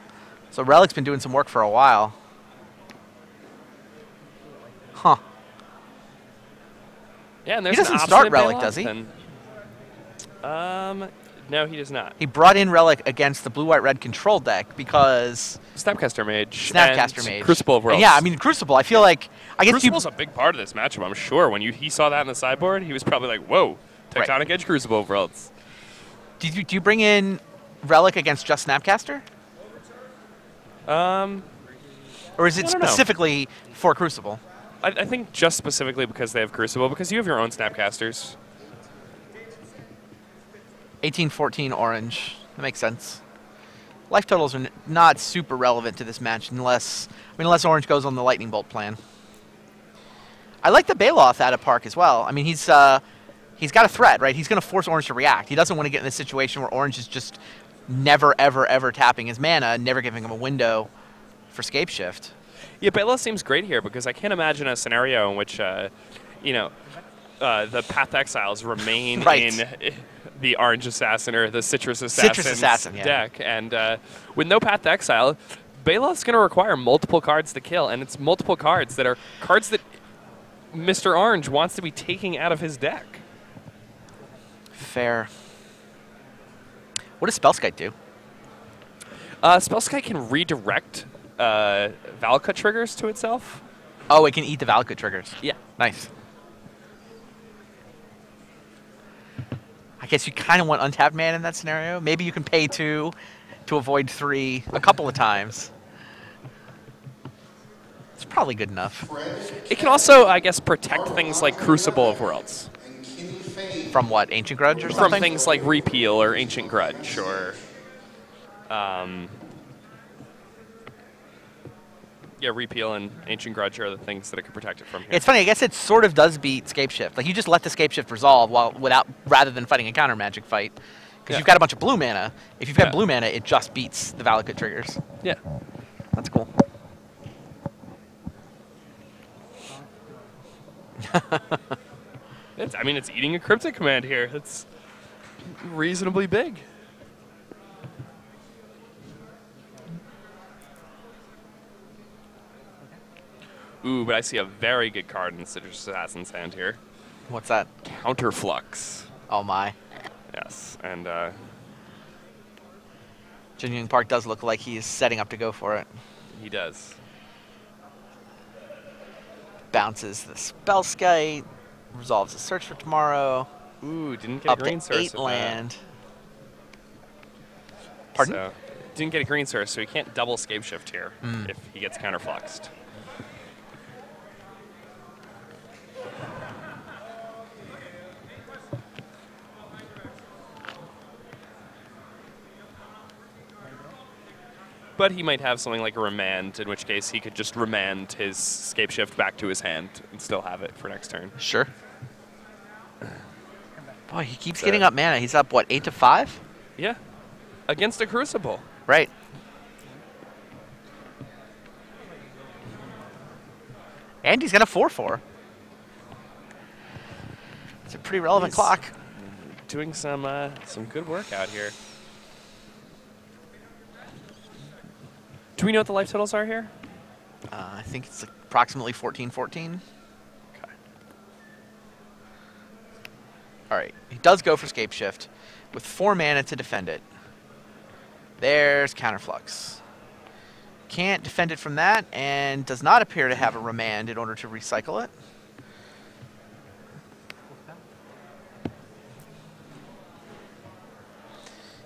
[SPEAKER 1] So Relic's been doing some work for a while. Huh.
[SPEAKER 2] Yeah, and there's
[SPEAKER 1] he doesn't start Relic, does he?
[SPEAKER 2] No, he does not.
[SPEAKER 1] He brought in Relic against the blue-white-red control deck because...
[SPEAKER 2] Snapcaster Mage.
[SPEAKER 1] Snapcaster Mage.
[SPEAKER 2] Crucible of Worlds.
[SPEAKER 1] And yeah, I mean, Crucible, I feel like...
[SPEAKER 2] Crucible's a big part of this matchup, I'm sure. When he saw that in the sideboard, he was probably like, whoa, Tectonic Edge Crucible of Worlds.
[SPEAKER 1] Do you bring in Relic against just Snapcaster? Or is it specifically for Crucible?
[SPEAKER 2] I think just specifically because they have Crucible, because you have your own Snapcasters.
[SPEAKER 1] 18-14 orange. That makes sense. Life totals are not super relevant to this match unless orange goes on the Lightning Bolt plan. I like the Baloth out of Park as well. I mean, he's got a threat, right? He's going to force orange to react. He doesn't want to get in this situation where orange is just never, ever, ever tapping his mana and never giving him a window for Scapeshift.
[SPEAKER 2] Yeah, Baloth seems great here because I can't imagine a scenario in which, the Path Exiles remain
[SPEAKER 1] Right.
[SPEAKER 2] in the Orange Assassin or the Citrus Assassin
[SPEAKER 1] yeah.
[SPEAKER 2] deck. And with no Path Exile, Baloth's going to require multiple cards to kill, and it's multiple cards that are cards that Mr. Orange wants to be taking out of his deck.
[SPEAKER 1] Fair. What does Spellskite do?
[SPEAKER 2] Spellskite can redirect Valakut triggers to itself.
[SPEAKER 1] Oh, it can eat the Valakut triggers.
[SPEAKER 2] Yeah.
[SPEAKER 1] Nice. I guess you kind of want untapped mana in that scenario. Maybe you can pay 2 to avoid 3 a couple of times. It's probably good enough.
[SPEAKER 2] It can also, I guess, protect things like Crucible of Worlds.
[SPEAKER 1] From what? Ancient Grudge or something?
[SPEAKER 2] From things like Repeal or Ancient Grudge or... yeah, Repeal and Ancient Grudge are the things that it could protect it from here.
[SPEAKER 1] It's funny, I guess it sort of does beat Scapeshift. Like, you just let the Scapeshift resolve rather than fighting a counter magic fight. Because you've got a bunch of blue mana. If you've got blue mana, it just beats the Valakut triggers.
[SPEAKER 2] Yeah.
[SPEAKER 1] That's cool.
[SPEAKER 2] I mean, it's eating a Cryptic command here. It's reasonably big. Ooh, but I see a very good card in the Citrus Assassin's hand here.
[SPEAKER 1] What's that?
[SPEAKER 2] Counterflux.
[SPEAKER 1] Oh, my.
[SPEAKER 2] Yes, and
[SPEAKER 1] Jinyoung Park does look like he's setting up to go for it.
[SPEAKER 2] he does.
[SPEAKER 1] Bounces the Spellskite, resolves the Search for Tomorrow,
[SPEAKER 2] Ooh, didn't get
[SPEAKER 1] up
[SPEAKER 2] a green
[SPEAKER 1] to
[SPEAKER 2] source
[SPEAKER 1] 8
[SPEAKER 2] with that.
[SPEAKER 1] land. Pardon?
[SPEAKER 2] So, didn't get a green source, so he can't double Scapeshift here if he gets counterfluxed. But he might have something like a remand, in which case he could just remand his Scapeshift back to his hand and still have it for next turn.
[SPEAKER 1] Sure. Boy, he keeps getting up mana. He's up, what, 8 to 5?
[SPEAKER 2] Yeah. Against a Crucible.
[SPEAKER 1] Right. And he's got a 4/4. It's a pretty relevant
[SPEAKER 2] He's
[SPEAKER 1] clock.
[SPEAKER 2] Doing some good work out here. Do we know what the life totals are here?
[SPEAKER 1] I think it's approximately 14-14.
[SPEAKER 2] Okay.
[SPEAKER 1] All right. He does go for Scapeshift with 4 mana to defend it. There's Counterflux. Can't defend it from that and does not appear to have a remand in order to recycle it.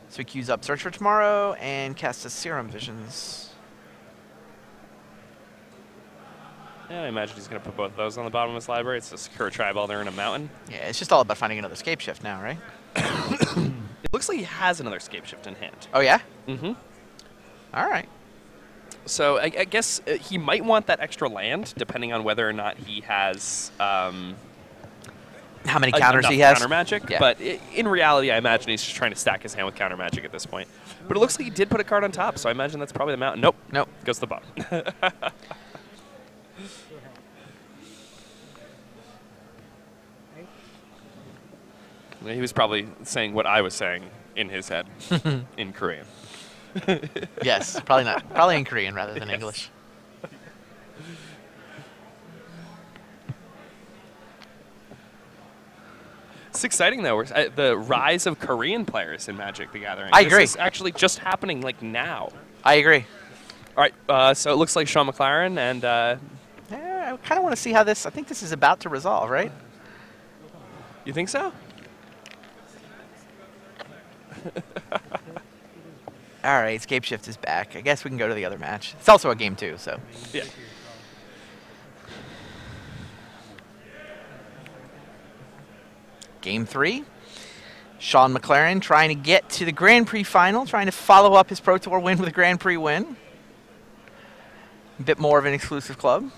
[SPEAKER 1] So he queues up Search for Tomorrow and casts a Serum Visions.
[SPEAKER 2] Yeah, I imagine he's going to put both of those on the bottom of his library. It's a Secure Tribal there in a mountain.
[SPEAKER 1] Yeah, it's just all about finding another Scapeshift now, right?
[SPEAKER 2] It looks like he has another Scapeshift in hand.
[SPEAKER 1] Oh, yeah?
[SPEAKER 2] Mm-hmm.
[SPEAKER 1] All right.
[SPEAKER 2] So I guess he might want that extra land, depending on whether or not he has
[SPEAKER 1] How many counters
[SPEAKER 2] enough
[SPEAKER 1] he has?
[SPEAKER 2] counter magic.
[SPEAKER 1] Yeah.
[SPEAKER 2] But in reality, I imagine he's just trying to stack his hand with counter magic at this point. But it looks like he did put a card on top, so I imagine that's probably the mountain. Nope.
[SPEAKER 1] Nope.
[SPEAKER 2] Goes to the bottom. He was probably saying what I was saying in his head in Korean.
[SPEAKER 1] Yes, probably not. Probably in Korean rather than English.
[SPEAKER 2] It's exciting, though. The rise of Korean players in Magic the Gathering.
[SPEAKER 1] I agree.
[SPEAKER 2] This is actually just happening, like, now.
[SPEAKER 1] I agree.
[SPEAKER 2] All right, so it looks like Shaun McLaren and...
[SPEAKER 1] Yeah, I kind of want to see how this... I think this is about to resolve, right?
[SPEAKER 2] You think so?
[SPEAKER 1] All right, Scapeshift is back. I guess we can go to the other match. It's also a game, too, so...
[SPEAKER 2] Yeah.
[SPEAKER 1] Game 3. Shaun McLaren trying to get to the Grand Prix final, trying to follow up his Pro Tour win with a Grand Prix win. A bit more of an exclusive club.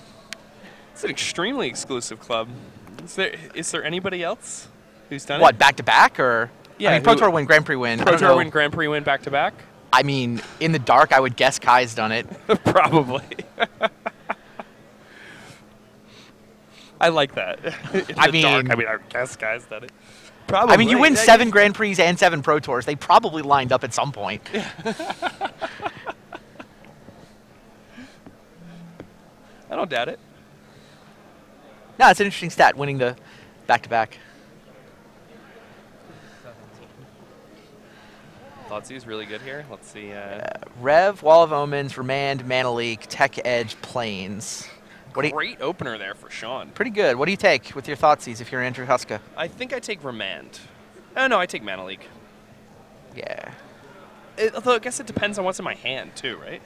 [SPEAKER 2] It's an extremely exclusive club. Is there anybody else who's done
[SPEAKER 1] What,
[SPEAKER 2] it?
[SPEAKER 1] back-to-back, or...
[SPEAKER 2] Yeah,
[SPEAKER 1] I mean, Pro Tour win, Grand Prix win.
[SPEAKER 2] Pro Tour win, Grand Prix win back-to-back?
[SPEAKER 1] I mean, in the dark, I would guess Kai's done it.
[SPEAKER 2] Probably. I like that.
[SPEAKER 1] I mean,
[SPEAKER 2] dark. I mean, I guess guys that it. Probably.
[SPEAKER 1] I mean, you win 7 Grand Prix and 7 Pro Tours. They probably lined up at some point.
[SPEAKER 2] I don't doubt it.
[SPEAKER 1] No, it's an interesting stat, winning the back-to-back.
[SPEAKER 2] Thoughtsei's really good here. Let's see.
[SPEAKER 1] Rev, Wall of Omens, Remand, Manaleek, Tech Edge, Plains.
[SPEAKER 2] Great opener there for Shaun.
[SPEAKER 1] Pretty good. What do you take with your Thoughtsei's if you're Andrew Huska?
[SPEAKER 2] I think I take Remand. Oh, no, I take Manaleek.
[SPEAKER 1] Yeah.
[SPEAKER 2] Although I guess it depends on what's in my hand, too, right?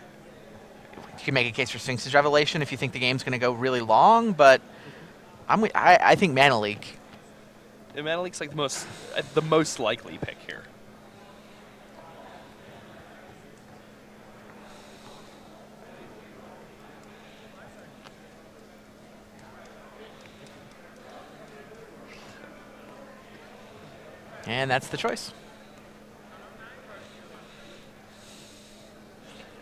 [SPEAKER 1] You can make a case for Sphinx's Revelation if you think the game's going to go really long, but I think Manaleek.
[SPEAKER 2] Manaleek's like the most likely pick here.
[SPEAKER 1] And that's the choice.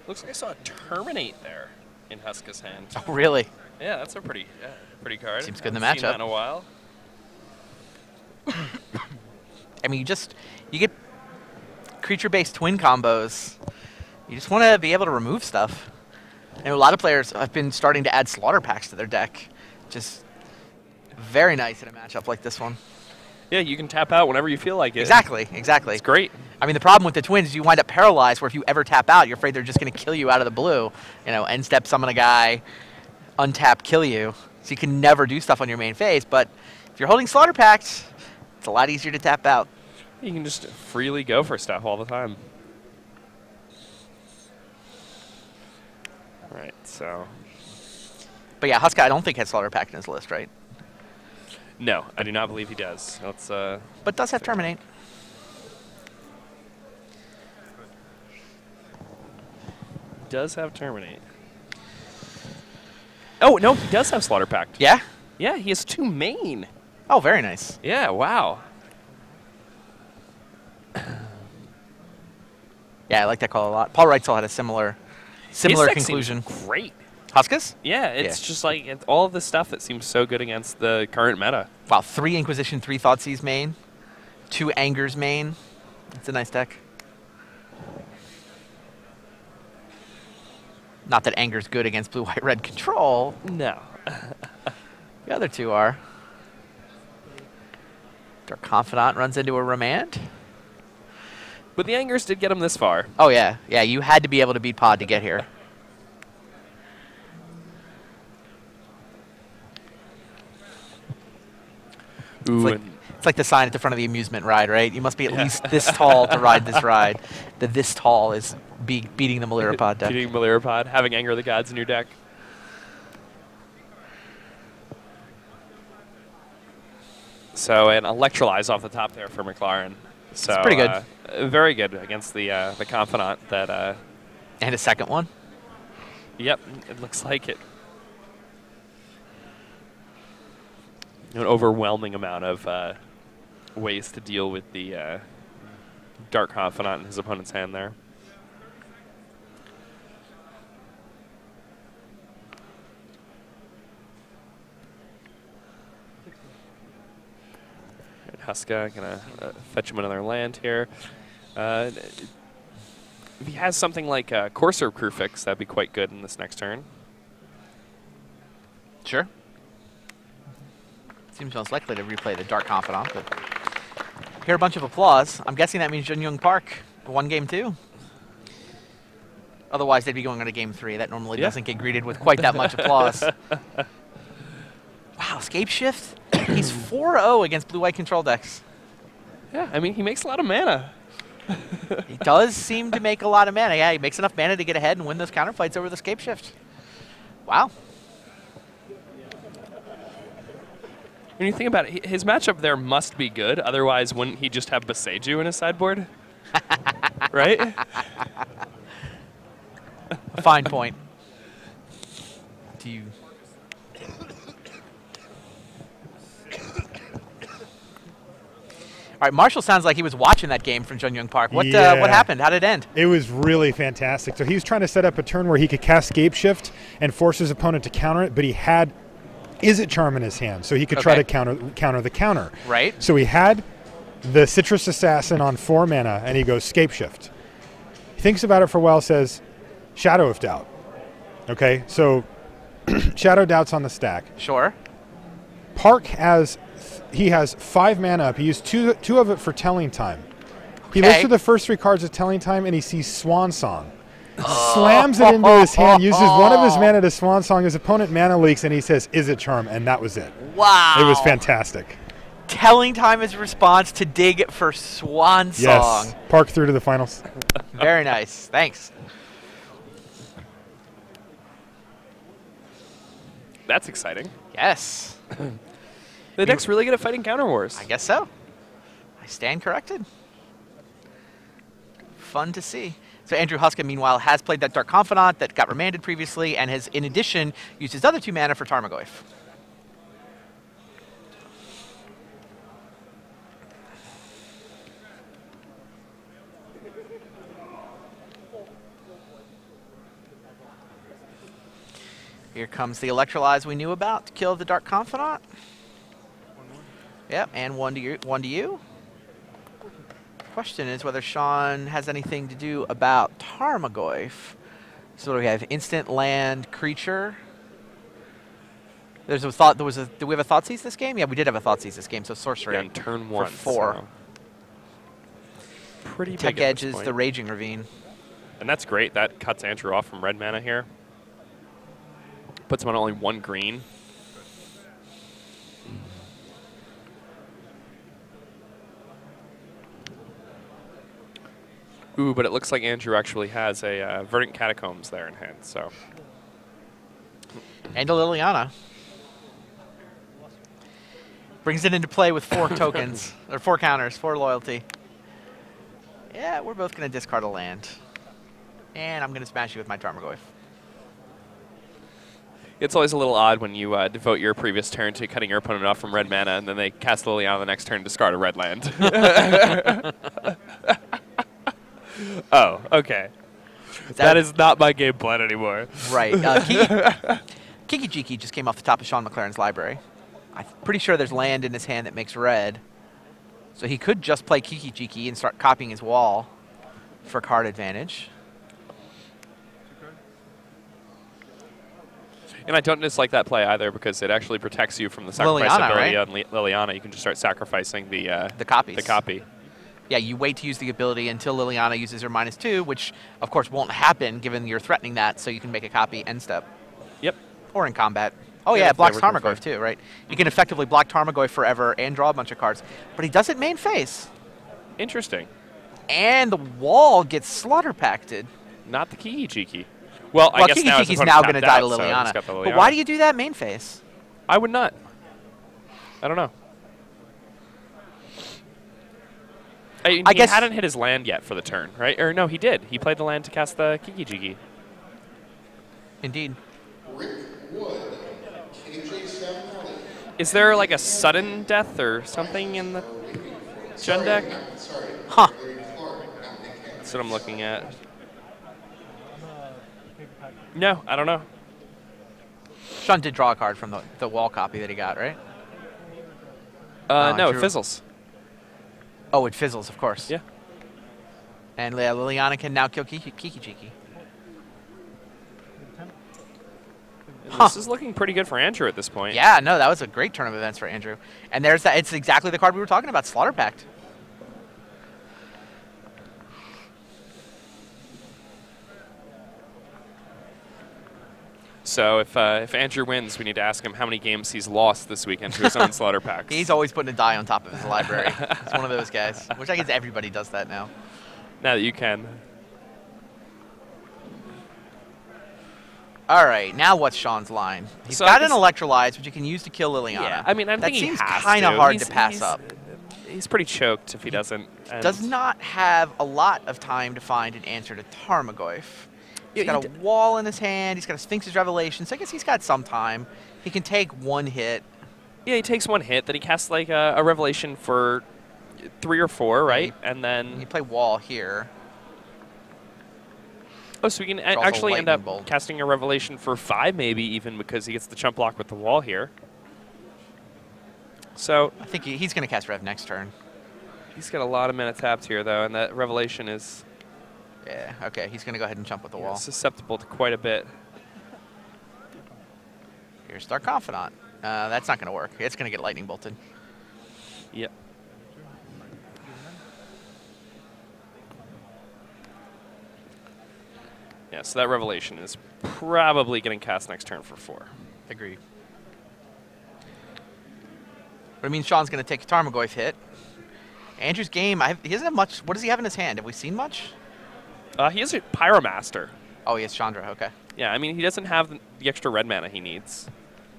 [SPEAKER 2] Looks like I saw a Terminate there in Huska's hand.
[SPEAKER 1] Oh, really?
[SPEAKER 2] Yeah, that's a pretty card.
[SPEAKER 1] Seems good in the
[SPEAKER 2] Haven't seen
[SPEAKER 1] matchup.
[SPEAKER 2] that in a while.
[SPEAKER 1] I mean, you get creature-based twin combos. You just want to be able to remove stuff. And a lot of players have been starting to add slaughter packs to their deck. Just very nice in a matchup like this one.
[SPEAKER 2] Yeah, you can tap out whenever you feel like it.
[SPEAKER 1] Exactly, exactly.
[SPEAKER 2] It's great.
[SPEAKER 1] I mean, the problem with the twins is you wind up paralyzed, where if you ever tap out, you're afraid they're just going to kill you out of the blue. You know, end step, summon a guy, untap, kill you. So you can never do stuff on your main phase. But if you're holding slaughter packs, it's a lot easier to tap out.
[SPEAKER 2] You can just freely go for stuff all the time. All right, so.
[SPEAKER 1] But yeah, Huska, I don't think has slaughter pack in his list, right?
[SPEAKER 2] No, I do not believe he does. Let's.
[SPEAKER 1] But does have Terminate.
[SPEAKER 2] Does have Terminate. Oh, no, he does have Slaughter Pact.
[SPEAKER 1] Yeah?
[SPEAKER 2] Yeah, he has 2 main.
[SPEAKER 1] Oh, very nice.
[SPEAKER 2] Yeah, wow.
[SPEAKER 1] Yeah, I like that call a lot. Paul Reitzel had a similar
[SPEAKER 2] His deck
[SPEAKER 1] conclusion.
[SPEAKER 2] seems great.
[SPEAKER 1] Huskas?
[SPEAKER 2] Yeah, it's just like all of the stuff that seems so good against the current meta.
[SPEAKER 1] Wow, 3 Inquisition, 3 Thoughtseize main, 2 Angers main. It's a nice deck. Not that Anger's good against blue, white, red control.
[SPEAKER 2] No.
[SPEAKER 1] The other 2 are. Dark Confidant runs into a Remand.
[SPEAKER 2] But the Angers did get him this far.
[SPEAKER 1] Oh, yeah. Yeah, you had to be able to beat Pod to get here.
[SPEAKER 2] Ooh,
[SPEAKER 1] It's like the sign at the front of the amusement ride, right? You must be at least this tall to ride this ride. The this tall is beating the Malirapod deck.
[SPEAKER 2] beating Malirapod, having Anger of the Gods in your deck. So an Electrolyze off the top there for McLaren. So
[SPEAKER 1] it's pretty good.
[SPEAKER 2] Very good against the Confidant that.
[SPEAKER 1] And a second one.
[SPEAKER 2] Yep, it looks like it. An overwhelming amount of ways to deal with the Dark Confidant in his opponent's hand there. Huska gonna fetch him another land here. If he has something like Courser Crewfix, that'd be quite good in this next turn.
[SPEAKER 1] Sure. Seems most likely to replay the Dark Confidant, but hear a bunch of applause. I'm guessing that means Junyoung Park won game 2. Otherwise, they'd be going on to game 3. That normally doesn't get greeted with quite that much applause. Wow, Scapeshift. He's 4-0 against blue-white control decks.
[SPEAKER 2] Yeah, I mean, he makes a lot of mana.
[SPEAKER 1] He does seem to make a lot of mana. Yeah, he makes enough mana to get ahead and win those counterfights over the Scapeshift. Wow.
[SPEAKER 2] When you think about it, his matchup there must be good. Otherwise, wouldn't he just have Beseju in his sideboard? Right?
[SPEAKER 1] Fine point. Do you... All right, Marshall sounds like he was watching that game from Junyoung Park. What happened? How did it end?
[SPEAKER 5] It was really fantastic. So he was trying to set up a turn where he could cast Scapeshift and force his opponent to counter it, but he had Is It Charm in his hand, so he could try to counter the counter.
[SPEAKER 1] Right.
[SPEAKER 5] So he had the Citrus Assassin on 4 mana, and he goes Scapeshift. He thinks about it for a while, says Shadow of Doubt. Okay, so Shadow Doubt's on the stack.
[SPEAKER 1] Sure.
[SPEAKER 5] Park has 5 mana up. He used two of it for Telling Time. He looks through the first 3 cards of Telling Time, and he sees Swan Song. Slams it into his hand, uses one of his mana to Swan Song. His opponent mana leaks, and he says, Is It Charm? And that was it.
[SPEAKER 1] Wow.
[SPEAKER 5] It was fantastic.
[SPEAKER 1] Telling Time is response to dig for Swan Song.
[SPEAKER 5] Yes. Park through to the finals.
[SPEAKER 1] Very nice. Thanks.
[SPEAKER 2] That's exciting.
[SPEAKER 1] Yes.
[SPEAKER 2] The deck's really good at fighting counter wars.
[SPEAKER 1] I guess so. I stand corrected. Fun to see. So Andrew Huska, meanwhile, has played that Dark Confidant that got remanded previously and has, in addition, used his other 2 mana for Tarmogoyf. Here comes the Electrolyze we knew about to kill the Dark Confidant. Yep, and one to you. Question is whether Shaun has anything to do about Tarmogoyf. So we have instant land creature. There's a thought. Do we have a Thoughtseize this game? Yeah, we did have a Thoughtseize this game. So sorcery.
[SPEAKER 2] Yeah, on turn 1
[SPEAKER 1] for 4.
[SPEAKER 2] So pretty
[SPEAKER 1] Tech
[SPEAKER 2] big at
[SPEAKER 1] Edge
[SPEAKER 2] this
[SPEAKER 1] is
[SPEAKER 2] point.
[SPEAKER 1] the Raging Ravine.
[SPEAKER 2] And that's great. That cuts Andrew off from red mana here. Puts him on only 1 green. Ooh, but it looks like Andrew actually has a Verdant Catacombs there in hand, so.
[SPEAKER 1] And a Liliana. Brings it into play with 4 tokens, or 4 counters, 4 loyalty. Yeah, we're both going to discard a land. And I'm going to smash you with my Tarmogoyf.
[SPEAKER 2] It's always a little odd when you devote your previous turn to cutting your opponent off from red mana, and then they cast Liliana the next turn and discard a red land. Oh, okay. That is not my game plan anymore.
[SPEAKER 1] Right. Kiki just came off the top of Shaun McLaren's library. I'm pretty sure there's land in his hand that makes red. So he could just play Kiki and start copying his wall for card advantage.
[SPEAKER 2] And I don't dislike that play either because it actually protects you from the sacrifice
[SPEAKER 1] Liliana,
[SPEAKER 2] ability
[SPEAKER 1] right?
[SPEAKER 2] on Liliana. You can just start sacrificing the
[SPEAKER 1] copies.
[SPEAKER 2] The copy.
[SPEAKER 1] Yeah, you wait to use the ability until Liliana uses her -2, which of course won't happen given you're threatening that, so you can make a copy end step.
[SPEAKER 2] Yep.
[SPEAKER 1] Or in combat. Oh
[SPEAKER 2] Yeah,
[SPEAKER 1] yeah, it blocks
[SPEAKER 2] flavor
[SPEAKER 1] Tarmogoyf too, right? You can effectively block Tarmogoyf forever and draw a bunch of cards. But he does it main phase.
[SPEAKER 2] Interesting.
[SPEAKER 1] And the wall gets slaughter pacted.
[SPEAKER 2] Not the Kiki. Well, I guess
[SPEAKER 1] Kiki
[SPEAKER 2] now his
[SPEAKER 1] Kiki's
[SPEAKER 2] opponent's
[SPEAKER 1] now going to
[SPEAKER 2] tapped
[SPEAKER 1] die to
[SPEAKER 2] out, so he's
[SPEAKER 1] Liliana.
[SPEAKER 2] got the
[SPEAKER 1] But why do you do that main phase?
[SPEAKER 2] I would not. I don't know. He
[SPEAKER 1] guess
[SPEAKER 2] hadn't hit his land yet for the turn, right? Or no, he did. He played the land to cast the Kiki.
[SPEAKER 1] Indeed.
[SPEAKER 2] Is there like a sudden death or something in the Gen deck?
[SPEAKER 1] Huh.
[SPEAKER 2] That's what I'm looking at. No, I don't know.
[SPEAKER 1] Shaun did draw a card from the wall copy that he got, right?
[SPEAKER 2] No, it
[SPEAKER 1] Drew.
[SPEAKER 2] fizzles.
[SPEAKER 1] Oh, it fizzles, of course.
[SPEAKER 2] Yeah.
[SPEAKER 1] And Liliana can now kill Kiki.
[SPEAKER 2] This is looking pretty good for Andrew at this point.
[SPEAKER 1] Yeah, no, that was a great turn of events for Andrew. And there's that. It's exactly the card we were talking about, Slaughter Pact.
[SPEAKER 2] So if Andrew wins, we need to ask him how many games he's lost this weekend to his own Slaughter Packs.
[SPEAKER 1] He's always putting a die on top of his library. He's one of those guys, which I guess everybody does that now.
[SPEAKER 2] Now that you can.
[SPEAKER 1] All right, now what's Shaun's line? He's got an Electrolyze, which you can use to kill Liliana.
[SPEAKER 2] Yeah, I mean, I think he
[SPEAKER 1] seems
[SPEAKER 2] has
[SPEAKER 1] kind of
[SPEAKER 2] to.
[SPEAKER 1] hard to pass up.
[SPEAKER 2] He's pretty choked if he doesn't.
[SPEAKER 1] Does not have a lot of time to find an answer to Tarmogoyf. He's
[SPEAKER 2] Yeah,
[SPEAKER 1] got a wall in his hand. He's got a Sphinx's Revelation, so I guess he's got some time. He can take one hit.
[SPEAKER 2] Yeah, he takes one hit, then he casts like a Revelation for 3 or 4, right? And then
[SPEAKER 1] You play wall here.
[SPEAKER 2] oh, so we can
[SPEAKER 1] also
[SPEAKER 2] actually end
[SPEAKER 1] Lightning
[SPEAKER 2] up
[SPEAKER 1] Bolt.
[SPEAKER 2] casting a Revelation for 5, maybe even because he gets the chump block with the wall here. So
[SPEAKER 1] I think he's going to cast Rev next turn.
[SPEAKER 2] he's got a lot of mana tapped here, though, and that Revelation is
[SPEAKER 1] Yeah, okay. He's going to go ahead and jump with the wall.
[SPEAKER 2] susceptible to quite a bit.
[SPEAKER 1] Here's Dark Confidant. That's not going to work. It's going to get lightning bolted.
[SPEAKER 2] Yep. Yeah, so that Revelation is probably getting cast next turn for 4.
[SPEAKER 1] Agreed. But it means Shaun's going to take a Tarmogoyf hit. Andrew's game, he doesn't have much. What does he have in his hand? Have we seen much?
[SPEAKER 2] He has a Pyromaster.
[SPEAKER 1] Oh, he has Chandra. Okay.
[SPEAKER 2] Yeah, I mean, he doesn't have the extra red mana he needs.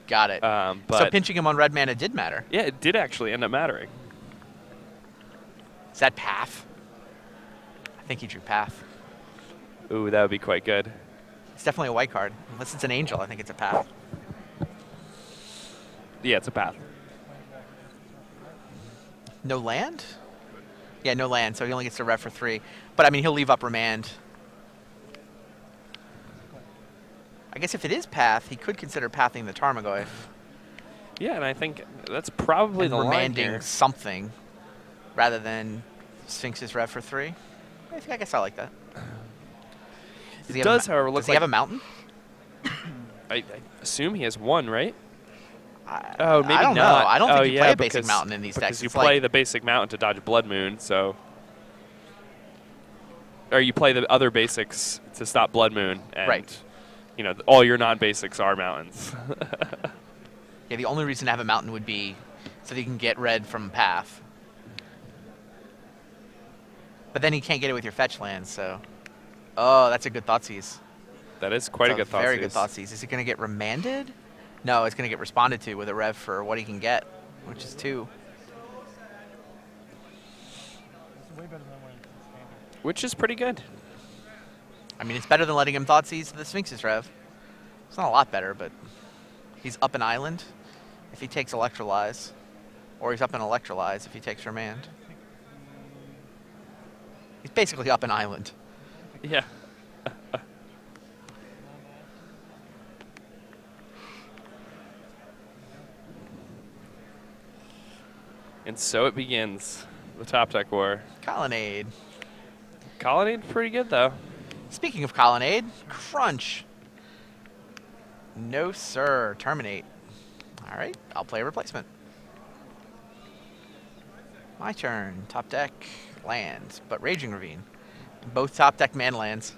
[SPEAKER 1] Got it.
[SPEAKER 2] But
[SPEAKER 1] so pinching him on red mana did matter.
[SPEAKER 2] Yeah, it did actually end up mattering.
[SPEAKER 1] Is that Path? I think he drew Path.
[SPEAKER 2] Ooh, that would be quite good.
[SPEAKER 1] It's definitely a white card. Unless it's an Angel, I think it's a Path.
[SPEAKER 2] Yeah, it's a path.
[SPEAKER 1] No land? Yeah, no land, so he only gets to rev for 3. But, I mean, he'll leave up Remand. I guess if it is Path, he could consider pathing the Tarmogoyf.
[SPEAKER 2] Yeah, and I think that's probably
[SPEAKER 1] and
[SPEAKER 2] the line
[SPEAKER 1] remanding
[SPEAKER 2] here.
[SPEAKER 1] something rather than Sphinx's rev for 3. I guess I like that.
[SPEAKER 2] It does, however, look
[SPEAKER 1] Does he have a mountain?
[SPEAKER 2] I assume he has 1, right?
[SPEAKER 1] Maybe
[SPEAKER 2] I don't
[SPEAKER 1] know.
[SPEAKER 2] not.
[SPEAKER 1] I don't think you
[SPEAKER 2] yeah,
[SPEAKER 1] play a basic mountain in these decks.
[SPEAKER 2] Because you
[SPEAKER 1] It's
[SPEAKER 2] play
[SPEAKER 1] like,
[SPEAKER 2] the basic mountain to dodge Blood Moon, so... Or you play the other basics to stop Blood Moon, and,
[SPEAKER 1] right.
[SPEAKER 2] you know, all your non-basics are mountains.
[SPEAKER 1] Yeah, the only reason to have a mountain would be so that you can get red from Path. But then you can't get it with your fetch lands, so... Oh, that's a good Thoughtseize.
[SPEAKER 2] That is quite a good Thoughtseize.
[SPEAKER 1] Very good Thoughtseize. Is it going to get remanded? No, it's going to get responded to with a rev for what he can get, which is 2.
[SPEAKER 2] Which is pretty good.
[SPEAKER 1] I mean, it's better than letting him Thoughtseize the Sphinx's rev. It's not a lot better, but he's up an island if he takes Electrolyze, or he's up an Electrolyze if he takes Remand. He's basically up an island.
[SPEAKER 2] Yeah. And so it begins, the top deck war.
[SPEAKER 1] Colonnade.
[SPEAKER 2] Colonnade pretty good, though.
[SPEAKER 1] Speaking of Colonnade, Crunch. No, sir. Terminate. All right, I'll play a replacement. My turn. Top deck, lands, but Raging Ravine. Both top deck man lands.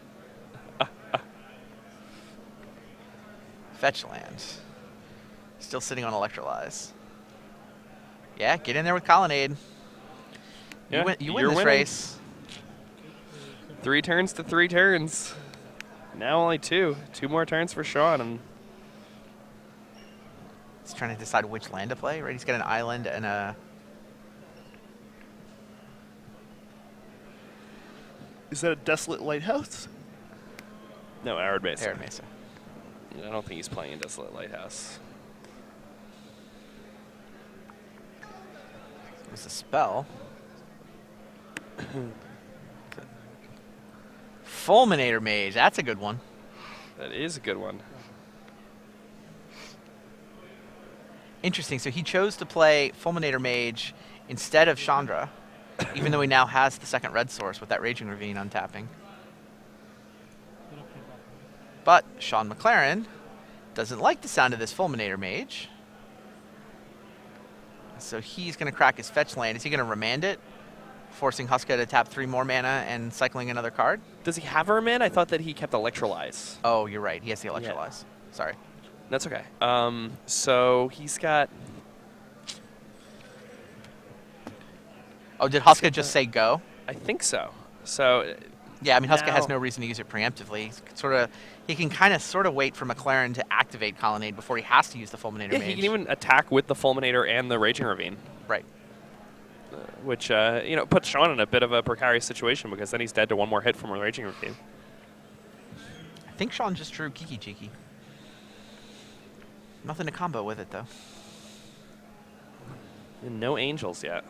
[SPEAKER 1] Fetch lands. Still sitting on Electrolyze. Yeah, get in there with Colonnade.
[SPEAKER 2] Yeah,
[SPEAKER 1] you win
[SPEAKER 2] you're
[SPEAKER 1] this
[SPEAKER 2] winning.
[SPEAKER 1] race.
[SPEAKER 2] 3 turns to 3 turns. Now only 2. 2 more turns for Shaun. And
[SPEAKER 1] He's trying to decide which land to play, right? He's got an island and a...
[SPEAKER 6] Is that a Desolate Lighthouse?
[SPEAKER 2] no, Arid Mesa.
[SPEAKER 1] Arid Mesa.
[SPEAKER 2] I don't think he's playing Desolate Lighthouse.
[SPEAKER 1] It was a spell. Fulminator Mage. That's a good one.
[SPEAKER 2] That is a good one.
[SPEAKER 1] Interesting. So he chose to play Fulminator Mage instead of Chandra, even though he now has the second red source with that Raging Ravine untapping. But Shaun McLaren doesn't like the sound of this Fulminator Mage. So he's going to crack his fetch land. Is he going to remand it, forcing Huska to tap 3 more mana and cycling another card?
[SPEAKER 2] Does he have a remand? I thought that he kept Electrolyze.
[SPEAKER 1] Oh, you're right. He has the Electrolyze. Sorry.
[SPEAKER 2] That's okay. So he's got...
[SPEAKER 1] Oh, did Huska just say go?
[SPEAKER 2] I think so. So...
[SPEAKER 1] Yeah, I mean, Huska has
[SPEAKER 2] Now-
[SPEAKER 1] no reason to use it preemptively. He can kind of wait for McLaren to activate Colonnade before he has to use the Fulminator
[SPEAKER 2] Yeah,
[SPEAKER 1] Mage.
[SPEAKER 2] he can even attack with the Fulminator and the Raging Ravine.
[SPEAKER 1] Right.
[SPEAKER 2] Which, you know, puts Shaun in a bit of a precarious situation because then he's dead to 1 more hit from a Raging Ravine.
[SPEAKER 1] I think Shaun just drew Kiki. Nothing to combo with it, though.
[SPEAKER 2] And no Angels yet.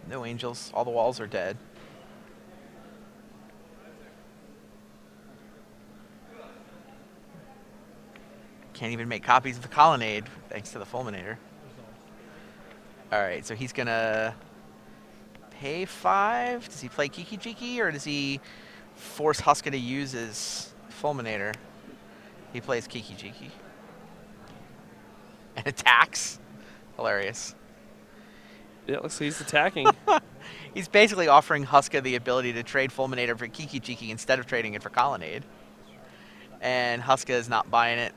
[SPEAKER 1] No Angels. All the walls are dead. Can't even make copies of the Colonnade thanks to the Fulminator. All right, so he's going to pay 5. Does he play Kiki Jiki, or does he force Huska to use his Fulminator? He plays Kiki Jiki. And attacks. Hilarious.
[SPEAKER 2] Yeah, looks like he's attacking.
[SPEAKER 1] He's basically offering Huska the ability to trade Fulminator for Kiki Jiki instead of trading it for Colonnade. And Huska is not buying it.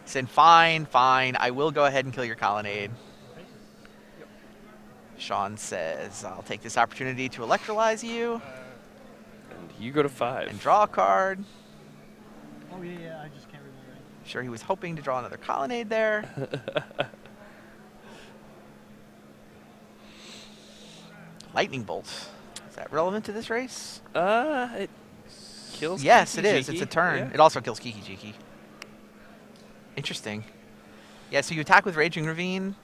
[SPEAKER 1] He said, fine, fine, I will go ahead and kill your Colonnade. Shaun says, I'll take this opportunity to electrolyze you.
[SPEAKER 2] And you go to 5.
[SPEAKER 1] And draw a card.
[SPEAKER 7] Oh, yeah, I just can't remember.
[SPEAKER 1] Sure, he was hoping to draw another Colonnade there. Lightning Bolt. Is that relevant to this race?
[SPEAKER 2] It kills
[SPEAKER 1] Yes,
[SPEAKER 2] Kiki
[SPEAKER 1] it is.
[SPEAKER 2] Jiki.
[SPEAKER 1] It's a turn.
[SPEAKER 2] Yeah.
[SPEAKER 1] It also kills Kiki Jiki. Interesting. Yeah, so you attack with Raging Ravine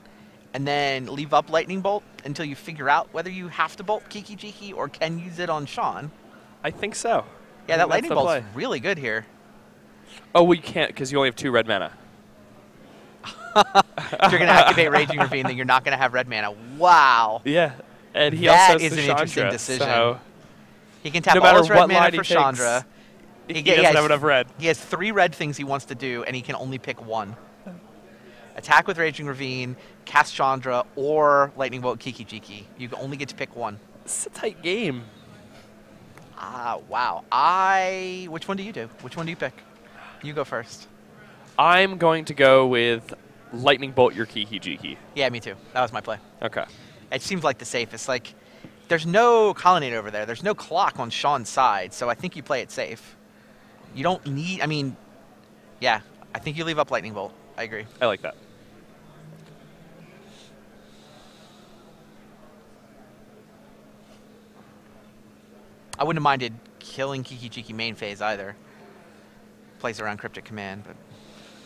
[SPEAKER 1] and then leave up Lightning Bolt until you figure out whether you have to bolt Kiki Jiki or can use it on Shaun.
[SPEAKER 2] I think so.
[SPEAKER 1] Yeah, that Lightning Bolt's
[SPEAKER 2] play.
[SPEAKER 1] really good here.
[SPEAKER 2] Oh, we can't because you only have 2 red mana.
[SPEAKER 1] If you're going to activate Raging Ravine, then you're not going to have red mana. Wow.
[SPEAKER 2] Yeah. And he
[SPEAKER 1] That
[SPEAKER 2] also has
[SPEAKER 1] is
[SPEAKER 2] the
[SPEAKER 1] an interesting
[SPEAKER 2] Chandra,
[SPEAKER 1] decision.
[SPEAKER 2] So
[SPEAKER 1] He can tap
[SPEAKER 2] no
[SPEAKER 1] all
[SPEAKER 2] matter
[SPEAKER 1] his red
[SPEAKER 2] what
[SPEAKER 1] mana
[SPEAKER 2] line
[SPEAKER 1] for
[SPEAKER 2] he takes,
[SPEAKER 1] Chandra.
[SPEAKER 2] he doesn't have enough red.
[SPEAKER 1] He has 3 red things he wants to do, and he can only pick 1. Attack with Raging Ravine, cast Chandra, or Lightning Bolt Kiki Jiki. You only get to pick 1.
[SPEAKER 2] It's a tight game.
[SPEAKER 1] Ah, wow. Which one do you do? Which one do you pick? You go first.
[SPEAKER 2] I'm going to go with Lightning Bolt your Kiki Jiki.
[SPEAKER 1] Yeah, me too. That was my play.
[SPEAKER 2] Okay.
[SPEAKER 1] It seems like the safest. Like, there's no Colonnade over there. There's no clock on Shaun's side, so I think you play it safe. You don't need, I mean, yeah, I think you leave up Lightning Bolt. I agree.
[SPEAKER 2] I like that.
[SPEAKER 1] I wouldn't have minded killing Kiki Jiki main phase either. Plays around Cryptic Command, but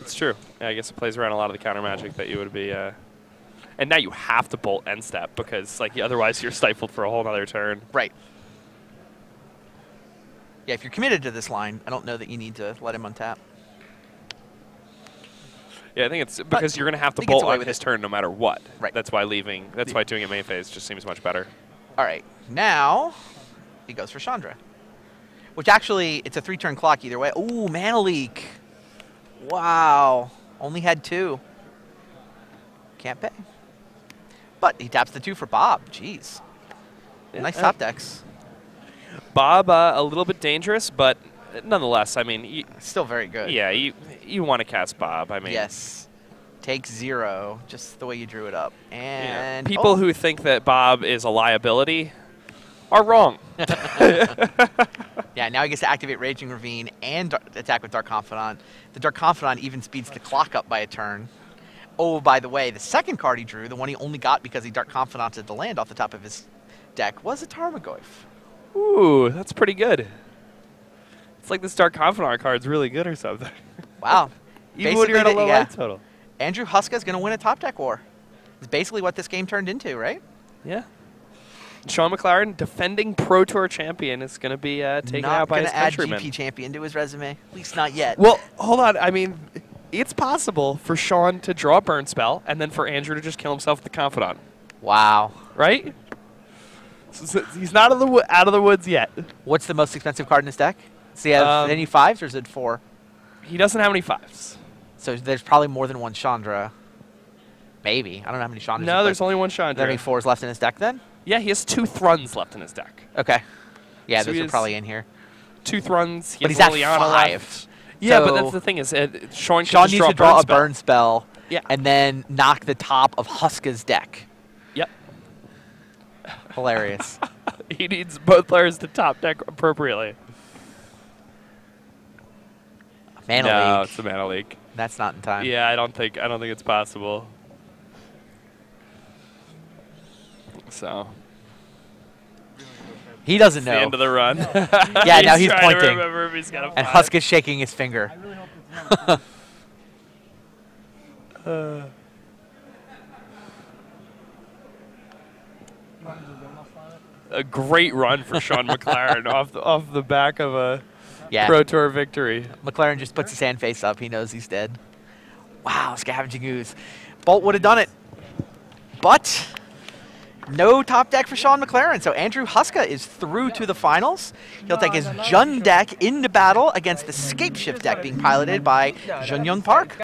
[SPEAKER 2] It's true. Yeah, I guess it plays around a lot of the counter magic that you would be. And now you have to bolt end step because, like, otherwise you're stifled for a whole other turn.
[SPEAKER 1] right. Yeah, if you're committed to this line, I don't know that you need to let him untap.
[SPEAKER 2] Yeah, I think it's because you're going to have to
[SPEAKER 1] he gets
[SPEAKER 2] bolt
[SPEAKER 1] away
[SPEAKER 2] on
[SPEAKER 1] with
[SPEAKER 2] his
[SPEAKER 1] it.
[SPEAKER 2] turn no matter what.
[SPEAKER 1] Right.
[SPEAKER 2] That's why leaving. That's why doing it main phase just seems much better.
[SPEAKER 1] All right, now he goes for Chandra, which actually, it's a 3-turn clock either way. Ooh, Mana Leak. Wow. Only had 2. Can't pay. But he taps the 2 for Bob. Jeez. Nice top decks.
[SPEAKER 2] Bob, a little bit dangerous, but nonetheless, I mean,
[SPEAKER 1] Still very good.
[SPEAKER 2] yeah, you want to cast Bob. I mean,
[SPEAKER 1] Yes. Take 0, just the way you drew it up.
[SPEAKER 2] you know,
[SPEAKER 1] And
[SPEAKER 2] people who think that Bob is a liability are wrong.
[SPEAKER 1] Yeah, now he gets to activate Raging Ravine and attack with Dark Confidant. The Dark Confidant even speeds the clock up by a turn. Oh, by the way, the second card he drew, the one he only got because he Dark Confidanted the land off the top of his deck, was a Tarmogoyf.
[SPEAKER 2] Ooh, that's pretty good. It's like this Dark Confidant card's really good or something.
[SPEAKER 1] Wow.
[SPEAKER 2] Even when you're at a
[SPEAKER 1] Basically,
[SPEAKER 2] low life total.
[SPEAKER 1] Andrew Huska is going to win a top deck war. It's basically what this game turned into, right?
[SPEAKER 2] Yeah. Shaun McLaren, defending Pro Tour champion, is going to be taken out by his countrymen.
[SPEAKER 1] Not going to add GP champion to his resume, at least not yet.
[SPEAKER 2] Well, hold on. I mean, it's possible for Shaun to draw a burn spell and then for Andrew to just kill himself with the Confidant,
[SPEAKER 1] Wow.
[SPEAKER 2] right? So he's not out of the woods yet.
[SPEAKER 1] What's the most expensive card in his deck? Does he have any 5s or is it 4?
[SPEAKER 2] He doesn't have any 5s.
[SPEAKER 1] So there's probably more than one Chandra. Maybe. I don't know how many Chandras.
[SPEAKER 2] No, there's only one Shaun.
[SPEAKER 1] Are there any 4s left in his deck then?
[SPEAKER 2] Yeah, he has 2 Thruns left in his deck.
[SPEAKER 1] Okay. Yeah,
[SPEAKER 2] So
[SPEAKER 1] those
[SPEAKER 2] he
[SPEAKER 1] are
[SPEAKER 2] has
[SPEAKER 1] probably in here.
[SPEAKER 2] 2 Thruns. He
[SPEAKER 1] But
[SPEAKER 2] has
[SPEAKER 1] he's at
[SPEAKER 2] Liliana
[SPEAKER 1] 5.
[SPEAKER 2] left. Yeah, but
[SPEAKER 1] So
[SPEAKER 2] that's the thing is, Shaun
[SPEAKER 1] Shaun
[SPEAKER 2] can
[SPEAKER 1] needs to draw a
[SPEAKER 2] spell.
[SPEAKER 1] burn spell
[SPEAKER 2] Yeah.
[SPEAKER 1] and then knock the top of Huska's deck.
[SPEAKER 2] Yep.
[SPEAKER 1] Hilarious.
[SPEAKER 2] He needs both players to top deck appropriately.
[SPEAKER 1] Mana
[SPEAKER 2] No,
[SPEAKER 1] Leak.
[SPEAKER 2] it's a mana leak.
[SPEAKER 1] That's not in time.
[SPEAKER 2] Yeah, I don't think it's possible. So
[SPEAKER 1] He doesn't
[SPEAKER 2] it's the
[SPEAKER 1] know.
[SPEAKER 2] end of the run.
[SPEAKER 1] Yeah, now he's
[SPEAKER 2] trying to
[SPEAKER 1] pointing.
[SPEAKER 2] remember if he's got a
[SPEAKER 1] And
[SPEAKER 2] 5.
[SPEAKER 1] Huska's shaking his finger.
[SPEAKER 7] I really hope it's not.
[SPEAKER 2] A great run for Shaun McLaren off the back of a
[SPEAKER 1] Yeah.
[SPEAKER 2] Pro Tour victory.
[SPEAKER 1] McLaren just puts his hand face up. He knows he's dead. Wow, Scavenging Ooze. Bolt would have done it. But no top deck for Shaun McLaren. So Andrew Huska is through to the finals. He'll take his Jun deck into battle against the Scapeshift deck being piloted by Jun Young Park.